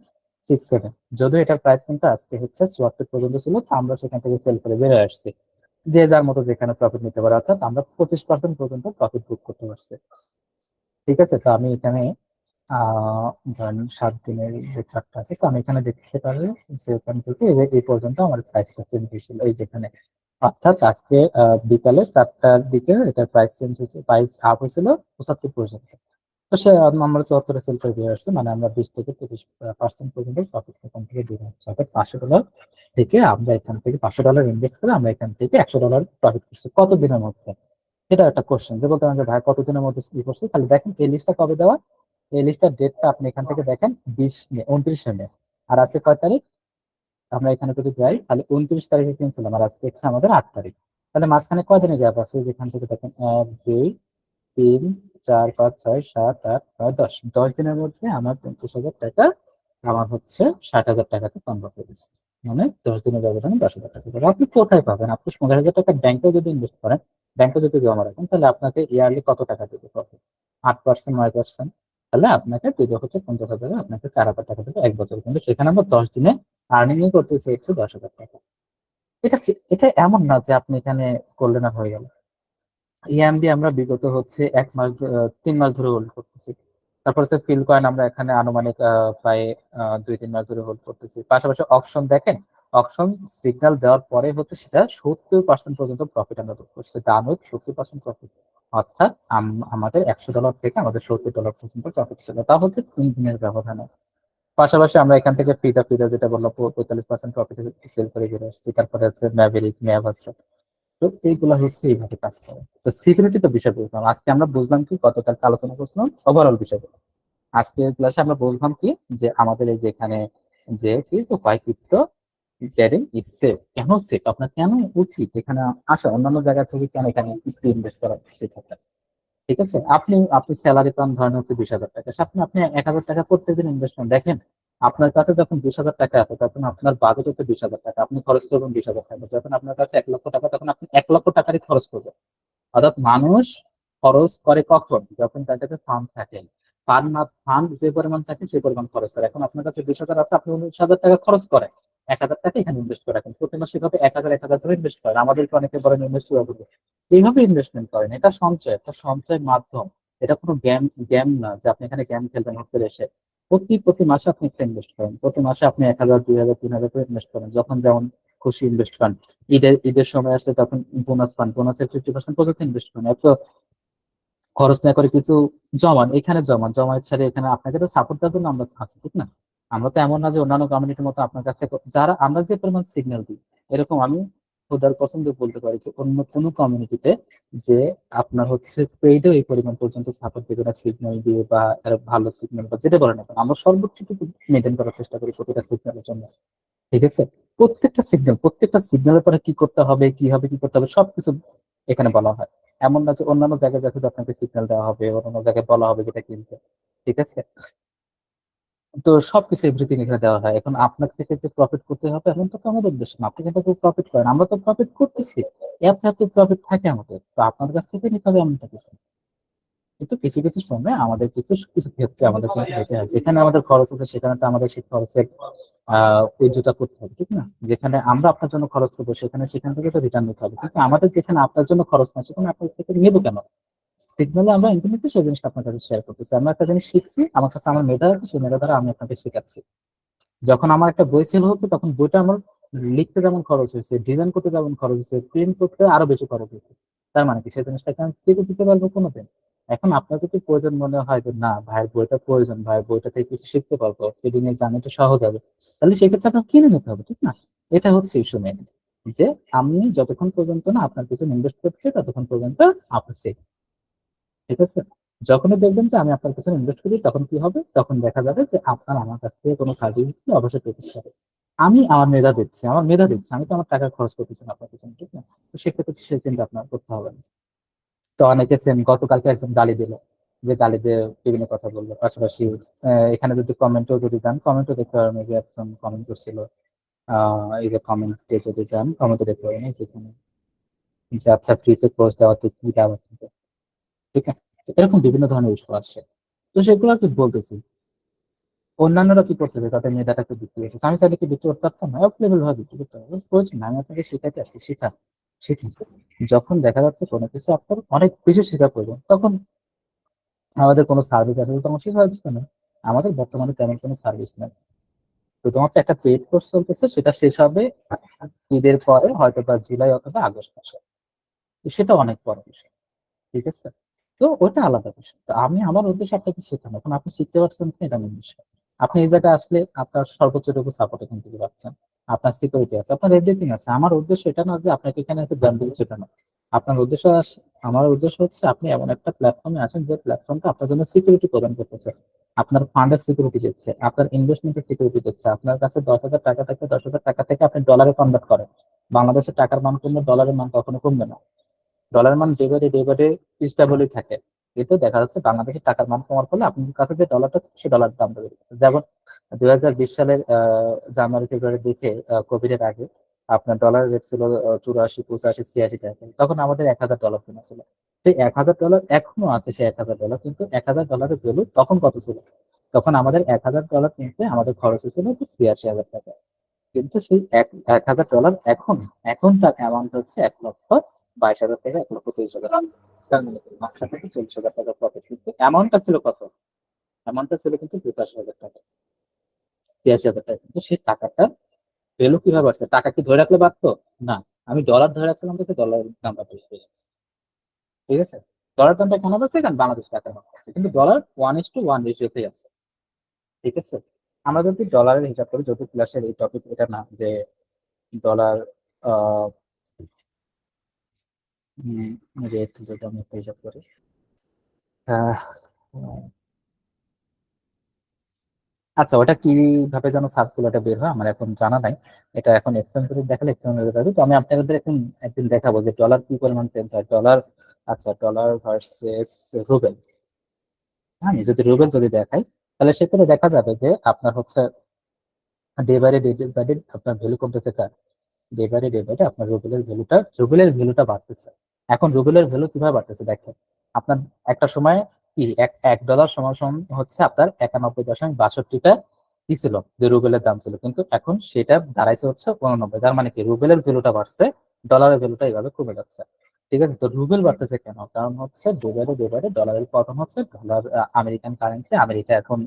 67। যদিও এটার প্রাইস কিন্তু আজকে হচ্ছে 74 পর্যন্ত ছিল, তো আমরা সেখান থেকে সেল করে বেরোয় আসছি। যে যার মতো যেখানে প্রফিট নিতে পারে, অর্থাৎ আমরা 25% পর্যন্ত প্রফিট বুক করতে পারছি। ঠিক আছে, তো আমি এখানে ধরেন 7 দিনের যে চার্টটা আছে, তো আমি এখানে দেখতে পারি যে ওখান থেকে এই যে এই পর্যন্ত আমার প্রাইসটা চেঞ্জ হয়েছিল এই যেখানে। অর্থাৎ আজকে বিকালে 4টার দিকে এটা প্রাইস চেঞ্জ হয়েছে, প্রাইস আপ হয়েছিল 75 পর্যন্ত। তো সে আমরা 74 সেল করে দিয়ে আসছে, মানে আমরা 20 থেকে 25% পর্যন্ত প্রফিট এখান থেকে দিয়ে হচ্ছে। অর্থাৎ $500 থেকে আমরা এখান থেকে $500 ইনভেস্ট করে আমরা এখান থেকে $100 প্রফিট করছি কত দিনের মধ্যে। এটা একটা কোশ্চেন যে বলতে পারেন যে ভাই কতদিনের মধ্যে কি করছে। তাহলে দেখেন এই লিস্টটা কবে দেওয়া, এই লিস্টার ডেটটা আপনি এখান থেকে দেখেন 20 মে, 29 মে। আর আজকে কয় তারিখ, আমরা এখানে যদি যাই তাহলে 29 তারিখে কিনছিলাম, আর আজকে হচ্ছে আমাদের 8 তারিখ। তাহলে মাঝখানে কয় দিনের গ্যাপ আছে, যেখান থেকে দেখেন 1 2 3 4 5 6 7 8 9 10, 10 দিনের মধ্যে আমার 25,000 টাকা আমার হচ্ছে 60,000 টাকাতে কনভার্ট হয়ে গেছে। মানে 10 দিনের ব্যবধানে 10,000 টাকা করে আপনি কোথায় পাবেন। আপনি 15,000 টাকা ব্যাংকে যদি ইনভেস্ট করেন, ব্যাংকে যদি জমা রাখেন, তাহলে আপনাকে ইয়ারলি কত টাকা দিতে হবে, 8%, 9%। তাহলে আপনাকে দিতে হচ্ছে 50,000, আপনাকে 4,000 টাকা দেবে 1 বছর। কিন্তু সেখানে আমরা 10 দিনে আর্নিং করতেছি হচ্ছে 10,000 টাকা। এটা এমন না যে আপনি এখানে করলেন আর হয়ে গেল। ইএমডি আমরা বিগত হচ্ছে 1 মাস 3 মাস ধরে হোল্ড করতেছি। তারপর হচ্ছে ফিল কয়েন আমরা এখানে আনুমানিক প্রায় 2-3 মাস ধরে হোল্ড করতেছি। পাশাপাশি অকশন দেখেন, অকশন সিগন্যাল দেওয়ার পরে হচ্ছে সেটা 70% পর্যন্ত প্রফিট আমরা বুক করছি, দামে 70% প্রফিট। অর্থাৎ আমাদের $100 থেকে আমাদের $70 পর্যন্ত প্রফিট ছিল, তা হচ্ছে 3 দিনের ব্যবধানে। পাশাপাশি আমরা এখান থেকে ফিদা ফিদা যেটা বললাম 45% প্রফিট সেল করে বেরিয়ে আসছি। তারপরে হচ্ছে ম্যাভেরিক, ম্যাভ আছে। তো এইগুলা হচ্ছে এইভাবে কাজ করে। তো সিকিউরিটি তো বিষয় বুঝলাম, আজকে আমরা বুঝলাম কি, গতকালকে আলোচনা করছিলাম ওভারঅল বিষয়গুলো। আজকে ক্লাসে আমরা বুঝলাম কি, যে আমাদের এই যে এখানে যে ক্রিপ্টো হয়, ক্রিপ্টো ট্রেডিং ইজ সেফ। কেন সেফ, আপনার কেন উচিত এখানে আসা, অন্যান্য জায়গা থেকে কেন এখানে ইনভেস্ট করা উচিত আপনার। ঠিক আছে, আপনি আপনি স্যালারি পান ধরেন হচ্ছে 20,000 টাকা, আপনি আপনি 1,000 টাকা প্রত্যেকদিন ইনভেস্টমেন্ট দেখেন। আপনার কাছে যখন 20,000 টাকা আছে তখন আপনার বাজেট হচ্ছে 20,000 টাকা, আপনি খরচ করবেন 20,000 টাকা। যখন আপনার কাছে 1,00,000 টাকা তখন আপনি 1,00,000 টাকারই খরচ করবেন। অর্থাৎ মানুষ খরচ করে কখন, যখন তার কাছে ফান্ড থাকে। ফান্ড যে পরিমাণ থাকে সেই পরিমাণ খরচ করে। এখন আপনার কাছে 20,000 আছে, আপনি 19,000 টাকা খরচ করেন, 1,000 টাকা এখানে ইনভেস্ট করে রাখেন, প্রতি মাসে এভাবে 1,000 করে ইনভেস্ট করেন। আমাদেরকে অনেকে বলেন ইনভেস্ট করবে, এইভাবে ইনভেস্টমেন্ট করেন। এটা সঞ্চয়, একটা সঞ্চয় মাধ্যম। এটা কোনো গেম গেম না যে আপনি এখানে গেম খেলবেন হোটেলে এসে। প্রতি মাসে আপনি একটা ইনভেস্ট করেন, প্রতি মাসে আপনি 1,000, 2,000, 3,000 করে ইনভেস্ট করেন, যখন যেমন খুশি ইনভেস্ট করেন। ঈদের সময় আসলে তখন বোনাস পান, বোনাসের 50% পর্যন্ত ইনভেস্ট করেন। এত খরচ না করে কিছু জমান, এখানে জমান জমায়েত ছাড়া এখানে আপনাকে তো সাপোর্ট দেওয়ার জন্য আমরা আছি, ঠিক না? আমরা তো এমন না যে অন্যান্য কমিউনিটির মতো আপনার কাছে যারা আমরা যে পরিমাণ সিগন্যাল দিই, এরকম আমি খোদার পছন্দ বলতে পারি যে অন্য কোনো কমিউনিটিতে যে আপনার হচ্ছে পেইডও এই পরিমাণ পর্যন্ত সাপোর্ট দেবে না, সিগন্যাল দিয়ে বা ভালো সিগন্যাল বা যেটা বলেন না কেন, আমরা সর্বোচ্চটুকু মেনটেন করার চেষ্টা করি প্রতিটা সিগন্যালের জন্য। ঠিক আছে, প্রত্যেকটা সিগন্যালের পরে কি করতে হবে, কি হবে, কি করতে হবে, সবকিছু এখানে বলা হয়। এমন না যে অন্যান্য জায়গায় যখন আপনাকে সিগন্যাল দেওয়া হবে, অন্যান্য জায়গায় বলা হবে যেটা কিনতে। ঠিক আছে, তো সবকিছু এভরিথিং এখানে দেওয়া হয়। এখন আপনার থেকে যে প্রফিট করতে হবে এখন তো আমাদের উদ্দেশ্য না, আপনি কিন্তু প্রফিট করেন, আমরা তো প্রফিট করতেছি। এত এত প্রফিট থাকে আমাদের, তো আপনার কাছ থেকে নিতে হবে এমনটা কিছু না। কিন্তু কিছু কিছু সময় আমাদের কিছু কিছু ক্ষেত্রে আমাদের কিন্তু যেতে হয়, যেখানে আমাদের খরচ আছে সেখানে তো আমাদের সেই খরচের উর্জুটা করতে হবে, ঠিক না? যেখানে আমরা আপনার জন্য খরচ করবো সেখানে সেখান থেকে তো রিটার্ন নিতে হবে, কিন্তু আমাদের যেখানে আপনার জন্য খরচ না সেখানে আপনার থেকে নেবো কেন? সিগনালে আমরা ইন্টারনেটে সেই জিনিসটা আপনার কাছে শেয়ার করতেছি। আমরা একটা জিনিস শিখছি, আমার কাছে আমার মেধা আছে, সেই মেধা দ্বারা আমি আপনাকে শেখাচ্ছি। যখন আমার একটা বই সেল হতো তখন বইটা আমার লিখতে যেমন খরচ হয়েছে, ডিজাইন করতে যেমন খরচ হয়েছে, প্রিন্ট করতে আরো বেশি খরচ হয়েছে। তার মানে কি সেই জিনিসটাকে আমি ফ্রিতে দিতে পারবো কোনোদিন? এখন আপনার যদি প্রয়োজন মনে হয় যে না ভাইয়ের বইটা প্রয়োজন, ভাইয়ের বইটা থেকে কিছু শিখতে পারবো, ট্রেডিং এর জার্নিটা সহজ হবে, তাহলে সেক্ষেত্রে আপনার কিনে নিতে হবে, ঠিক না? এটা হচ্ছে ইস্যু মেন, যে আমি যতক্ষণ পর্যন্ত না আপনার কিছু ইনভেস্ট করছি ততক্ষণ পর্যন্ত আপনি safe। ঠিক আছে, যখনই দেখবেন যে আমি আপনার পিছনে ইনভেস্ট করি তখন কি হবে, তখন দেখা যাবে যে আপনার আমার কাছ থেকে কোনো সার্ভিস অবশ্যই পেতে হবে। আমি আমার মেধা দিচ্ছি, আমি তো আমার টাকা খরচ করতেছি না আপনার পিছনে, ঠিক না? তো সেক্ষেত্রে সেই চিন্তা আপনার করতে হবে না। তো অনেকে সেম গতকালকে একজন গালি দিল, যে গালি দিয়ে বিভিন্ন কথা বললো, পাশাপাশি এখানে যদি কমেন্টও যদি যান, কমেন্টও দেখতে পারেন, এই যে একজন কমেন্ট করছিল, এই যে কমেন্টে যদি যান কমেন্টে দেখতে পারেন এই যেখানে, যে আচ্ছা ফ্রিতে কোর্স দেওয়াতে কি লাভ আছে, ঠিক আছে? তো এরকম বিভিন্ন ধরনের ইস্যু আসে। তো সেগুলো আর কি বলতেছি, অন্যান্যরা কি করতেছে তাদের মেধাটাকে বিক্রি করতেছে, আমি চাইলে কি বিক্রি করতে পারতাম না? অ্যাভেলেবল ভাবে বিক্রি করতে হবে, প্রয়োজন না। আমি আপনাকে শেখাতে আসছি, শিখি। যখন দেখা যাচ্ছে কোনো কিছু আপনার অনেক বেশি শেখা প্রয়োজন, তখন আমাদের কোনো সার্ভিস আছে, তখন সেই সার্ভিসটা নেই। আমাদের বর্তমানে তেমন কোনো সার্ভিস নেই, শুধুমাত্র একটা পেইড কোর্স চলতেছে, সেটা শেষ হবে ঈদের পরে, হয়তো বা জুলাই অথবা আগস্ট মাসে। তো সেটা অনেক বড় বিষয়, ঠিক আছে? তো ওটা আলাদা বিষয়। তো আমি আমার উদ্দেশ্য আপনাকে শেখানো, এখন আপনি শিখতে পারছেন কি এটা আমার বিষয়। আপনি এই জায়গায় আসলে আপনার সর্বোচ্চটুকু সাপোর্ট এখান থেকে পাচ্ছেন, আপনার সিকিউরিটি আছে, আপনার এভরিথিং আছে। আমার উদ্দেশ্য এটা না যে আপনাকে এখানে এসে জ্ঞান দেবো, সেটা না। আপনার উদ্দেশ্য আমার উদ্দেশ্য হচ্ছে আপনি এমন একটা প্ল্যাটফর্মে আছেন যে প্ল্যাটফর্মটা আপনার জন্য সিকিউরিটি প্রদান করতেছে, আপনার ফান্ডের সিকিউরিটি দিচ্ছে, আপনার ইনভেস্টমেন্টের সিকিউরিটি দিচ্ছে। আপনার কাছে 10,000 টাকা থেকে 10,000 টাকা থেকে আপনি ডলারে কনভার্ট করেন, বাংলাদেশের টাকার মান কমলে ডলারের মান কখনো কমবে না। ডলারের মান ডে বাই ডে স্টেবলই থাকে। এতে দেখা যাচ্ছে বাংলাদেশের টাকার মান কমার ফলে আপনার কাছে যে ডলারটা আছে, সেই ডলার দাম বেড়ে গেছে। যেমন 2020 সালের জানুয়ারি ফেব্রুয়ারি দিকে, কোভিড এর আগে আপনার ডলারের রেট ছিল 84, 85, 86 টাকা। তখন আমাদের 1,000 ডলার কেনা ছিল। সেই 1,000 ডলার এখনো আছে, সেই 1,000 ডলার, কিন্তু 1,000 ডলারের ভ্যালু তখন কত ছিল? তখন আমাদের 1,000 ডলার কিনতে আমাদের খরচ হয়েছিল 86,000 টাকা। কিন্তু সেই 1,000 ডলার এখন, তার অ্যামাউন্ট হচ্ছে 1,22,000 থেকে 1,30,000 টাকা। তার মানে কি 5 থেকে 40,000 টাকা প্রফিট, কিন্তু অ্যামাউন্টটা ছিল কত? অ্যামাউন্টটা ছিল কিন্তু 85,000 টাকা, 86,000 টাকা। কিন্তু সেই টাকাটা ভ্যালু কিভাবে বাড়ছে? টাকা কি ধরে রাখলে বাড়তো? না, আমি ডলার ধরে রাখছিলাম দেখে ডলারের দামটা বেশি হয়ে যাচ্ছে। ঠিক আছে, ডলার দামটা কেন বাড়ছে? কারণ বাংলাদেশ টাকার দাম বাড়ছে, কিন্তু ডলার 1:1 রেশিওতেই আছে। ঠিক আছে, আমরা যদি ডলারের হিসাব করি, যদি ক্লাসের এই টপিক এটা না যে ডলার রেট, যদি আমি একটা হিসাব করি, আহ, আচ্ছা ওটা কিভাবে যেন সার্চ করলে এটা বের হয় আমার এখন জানা নাই। এটা এখন এক্সচেঞ্জ করে দেখালে এক্সচেঞ্জ হয়ে যাবে। তো আমি আপনাদের এখন একদিন দেখাবো যে ডলার কি পরিমাণ চেঞ্জ হয়, ডলার আচ্ছা, ডলার ভার্সেস রুবেল। আমি যদি রুবেল যদি দেখাই, তাহলে সেক্ষেত্রে দেখা যাবে যে আপনার হচ্ছে ডে বাই ডে আপনার ভ্যালু কমতেছে কার, ডে বাই ডে আপনার রুবেলের ভ্যালুটা বাড়তেছে। এখন রুবেলের ভ্যালু কিভাবে বাড়তেছে দেখেন, আপনার একটা সময় কি এক ডলার সমান সমান হচ্ছে আপনার 91.62 কি ছিল, যে রুবেলের দাম ছিল, কিন্তু এখন সেটা দাঁড়াইছে হচ্ছে 89। তার মানে কি রুবেলের ভ্যালুটা বাড়ছে, ডলারের ভ্যালুটা এইভাবে কমে যাচ্ছে। ঠিক আছে, তো রুবেল বাড়তেছে কেন, কারণ হচ্ছে ডে বাই ডে ডলারের পতন হচ্ছে, ডলার আমেরিকান কারেন্সি, আমেরিকা এখন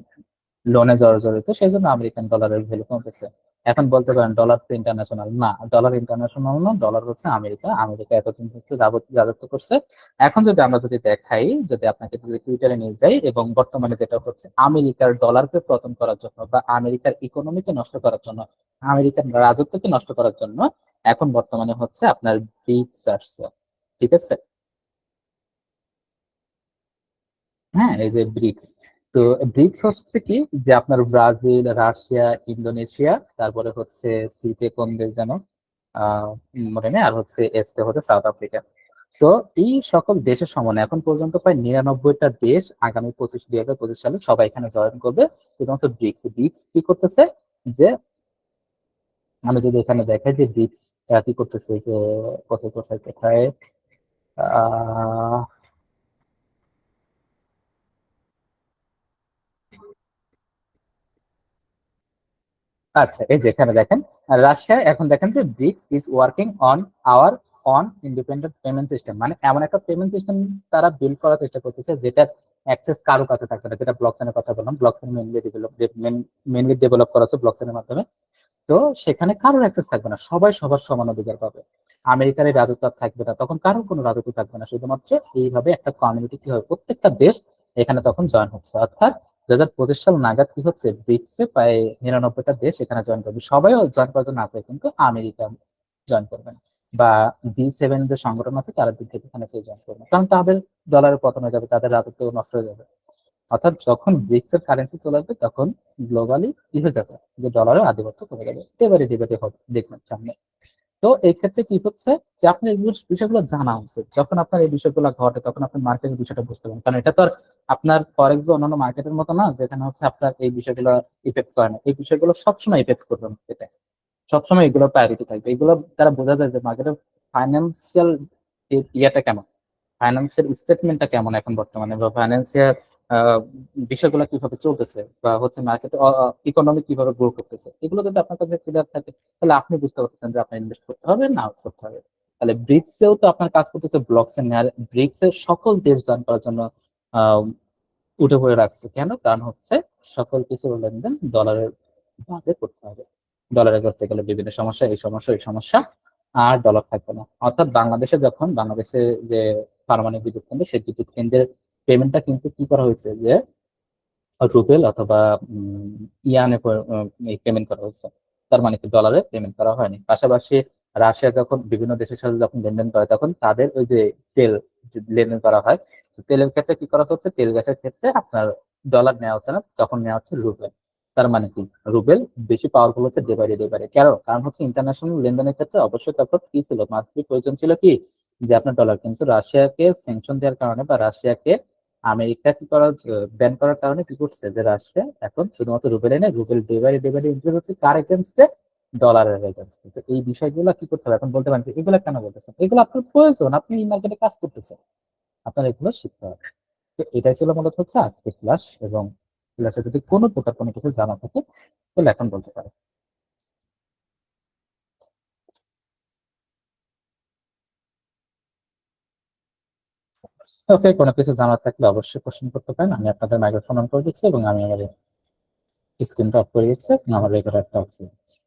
লোনে জর্জরিত, সেই জন্য আমেরিকান ডলারের ভ্যালু কমতেছে। এখন বলতে পারেন ডলার তো ইন্টারন্যাশনাল না, ডলার ইন্টারন্যাশনাল না, ডলার হচ্ছে আমেরিকা, আমেরিকা এতদিন থেকে রাজত্ব করছে। এখন যদি আমরা যদি দেখাই, যদি আপনাকে যদি টুইটারে নিয়ে যাই, এবং বর্তমানে যেটা হচ্ছে আমেরিকার ডলারকে পতন করার জন্য বা আমেরিকার ইকোনমিকে নষ্ট করার জন্য, আমেরিকার রাজত্বকে নষ্ট করার জন্য এখন বর্তমানে হচ্ছে আপনার ব্রিক্স আসছে। ঠিক আছে, হ্যাঁ, এই যে ব্রিক্স। তো ব্রিক্স হচ্ছে কি, যে আপনার ব্রাজিল, রাশিয়া, ইন্দোনেশিয়া, তারপরে হচ্ছে সিতে কোন দেশ যেন মনে নেই, আর হচ্ছে এসতে হচ্ছে সাউথ আফ্রিকা। তো এই সকল দেশের সমন্বয়ে এখন পর্যন্ত প্রায় 99টা দেশ আগামী 2025 সালে সবাই এখানে জয়েন করবে, শুধুমাত্র ব্রিক্স। ব্রিক্স কি করতেছে, যে আমি যদি এখানে দেখাই যে ব্রিক্স কি করতেছে, যে কোথায় কোথায় কোথায় আহ আচ্ছা, এই যে এখানে দেখেন, রাশিয়া এখন দেখেন যে BRICS is working on our own independent payment system, মানে এমন একটা পেমেন্ট সিস্টেম তারা বিল্ড করার চেষ্টা করতেছে যেটার অ্যাক্সেস কারো কাছে থাকবে না, যেটা ব্লকচেনের কথা বললাম, ব্লকচেন মেনলি ডেভেলপ করা হচ্ছে ব্লকচেনের মাধ্যমে। তো সেখানে কারোর অ্যাক্সেস থাকবে না, সবাই সবার সমান অধিকার পাবে। আমেরিকার এই রাজত্ব আর থাকবে না, তখন কারোর কোনো রাজত্ব থাকবে না, শুধুমাত্র এইভাবে একটা কমিউনিটি কি হবে, প্রত্যেকটা দেশ এখানে তখন জয়েন হচ্ছে। অর্থাৎ 2025 সাল নাগাদ কি হচ্ছে, ব্রিক্সে প্রায় 99টা দেশ এখানে জয়েন করবে। সবাই জয়েন করার জন্য আগ্রহী, কিন্তু আমেরিকা জয়েন করবে না, বা G7 যে সংগঠন আছে তারা দিক থেকে এখানে কেউ জয়েন করবে না, কারণ তাদের ডলারের পতন হয়ে যাবে, তাদের রাজত্ব নষ্ট হয়ে যাবে। অর্থাৎ যখন ব্রিক্স এর কারেন্সি চলে আসবে, তখন গ্লোবালি কি হয়ে যাবে, যে ডলারের আধিপত্য কমে যাবে, এবারে ডিবেটে হবে দেখবেন সামনে। তো এই ক্ষেত্রে কি হচ্ছে, যে আপনার এই বিষয়গুলো জানা উচিত, যখন আপনার এই বিষয়গুলো ঘটে তখন আপনি মার্কেটের বিষয়টা বুঝতে পারেন, কারণ এটা তো আর আপনার ফরেক্স বা অন্যান্য মার্কেটের মতো না যেখানে হচ্ছে আপনার এই বিষয়গুলো ইফেক্ট করে না, এই বিষয়গুলো সবসময় ইফেক্ট করবে মার্কেটে, সবসময় এগুলো প্রায়োরিটি থাকবে, এগুলো দ্বারা বোঝা যায় যে মার্কেটের ফাইন্যান্সিয়াল ইয়েটা কেমন, ফাইন্যান্সিয়াল স্টেটমেন্টটা কেমন এখন বর্তমানে, বা ফাইন্যান্সিয়াল বিষয়গুলো কিভাবে চলতেছে, বা হচ্ছে মার্কেটে ইকোনমি কিভাবে গ্রো করতেছে, এগুলো যদি আপনার কাছে ক্লিয়ার থাকে, তাহলে আপনি বুঝতে পারতেছেন যে আপনার ইনভেস্ট করতে হবে না আউট করতে হবে। তাহলে ব্রিক্সেও তো আপনার কাজ করতেছে ব্লকচেন, আর ব্রিক্স এর সকল দেশ জয়েন করার জন্য আহ উঠে পড়ে রাখছে, কেন, কারণ হচ্ছে সকল কিছু লেনদেন ডলারের বাদে করতে হবে, ডলারে করতে গেলে বিভিন্ন সমস্যা, এই সমস্যা এই সমস্যা, আর ডলার থাকবে না। অর্থাৎ বাংলাদেশে যখন বাংলাদেশে যে পারমাণবিক বিদ্যুৎ কেন্দ্র, সেই বিদ্যুৎ কেন্দ্রের পেমেন্টটা কিন্তু কি করা হয়েছে, যে রুবেল অথবা ইয়ানে পেমেন্ট করা হয়েছে, তার মানে কি ডলারে পেমেন্ট করা হয়নি। পাশাপাশি রাশিয়া যখন বিভিন্ন দেশের সাথে যখন লেনদেন করে, তখন তাদের ওই যে তেল যে লেনদেন করা হয়, তো তেলের ক্ষেত্রে কি করা হচ্ছে, তেল গ্যাসের ক্ষেত্রে আপনার ডলার নেওয়া হচ্ছে না, তখন নেওয়া হচ্ছে রুবেল। তার মানে কি রুবেল বেশি পাওয়ারফুল হচ্ছে ডে বাই ডে। কেন, কারণ হচ্ছে ইন্টারন্যাশনাল লেনদেনের ক্ষেত্রে অবশ্যই তখন কি ছিল, মাত্র প্রয়োজন ছিল কি, যে আপনার ডলার, কিন্তু রাশিয়াকে স্যাংশন দেওয়ার কারণে বা রাশিয়াকে আমেরিকা কি করার ব্যান করার কারণে কি করছে, যে রাশিয়া এখন শুধুমাত্র রুবেল এনে rouble day by day increase হচ্ছে কার এগেনস্টে, ডলারের এগেনস্টে। তো এই বিষয়গুলো কি করতে হবে, এখন বলতে পারেন যে এগুলো কেন বলতেছেন, এগুলো আপনার প্রয়োজন, আপনি এই মার্কেটে কাজ করতেছেন, আপনার এগুলো শিখতে হবে। তো এটাই ছিল মূলত হচ্ছে আজকে ক্লাস, এবং ক্লাসে যদি কোনো প্রকার কোনো কিছু জানা থাকে তাহলে এখন বলতে পারে। ওকে, কোনো কিছু জানার থাকলে অবশ্যই কোশ্চেন করতে পারেন, আমি আপনাদের মাইক্রোফোন অন করে দিচ্ছি, এবং আমি আমার স্ক্রিনটা অফ করে দিচ্ছি, এবং আমার রেকর্ডারটা অফ করে দিচ্ছি।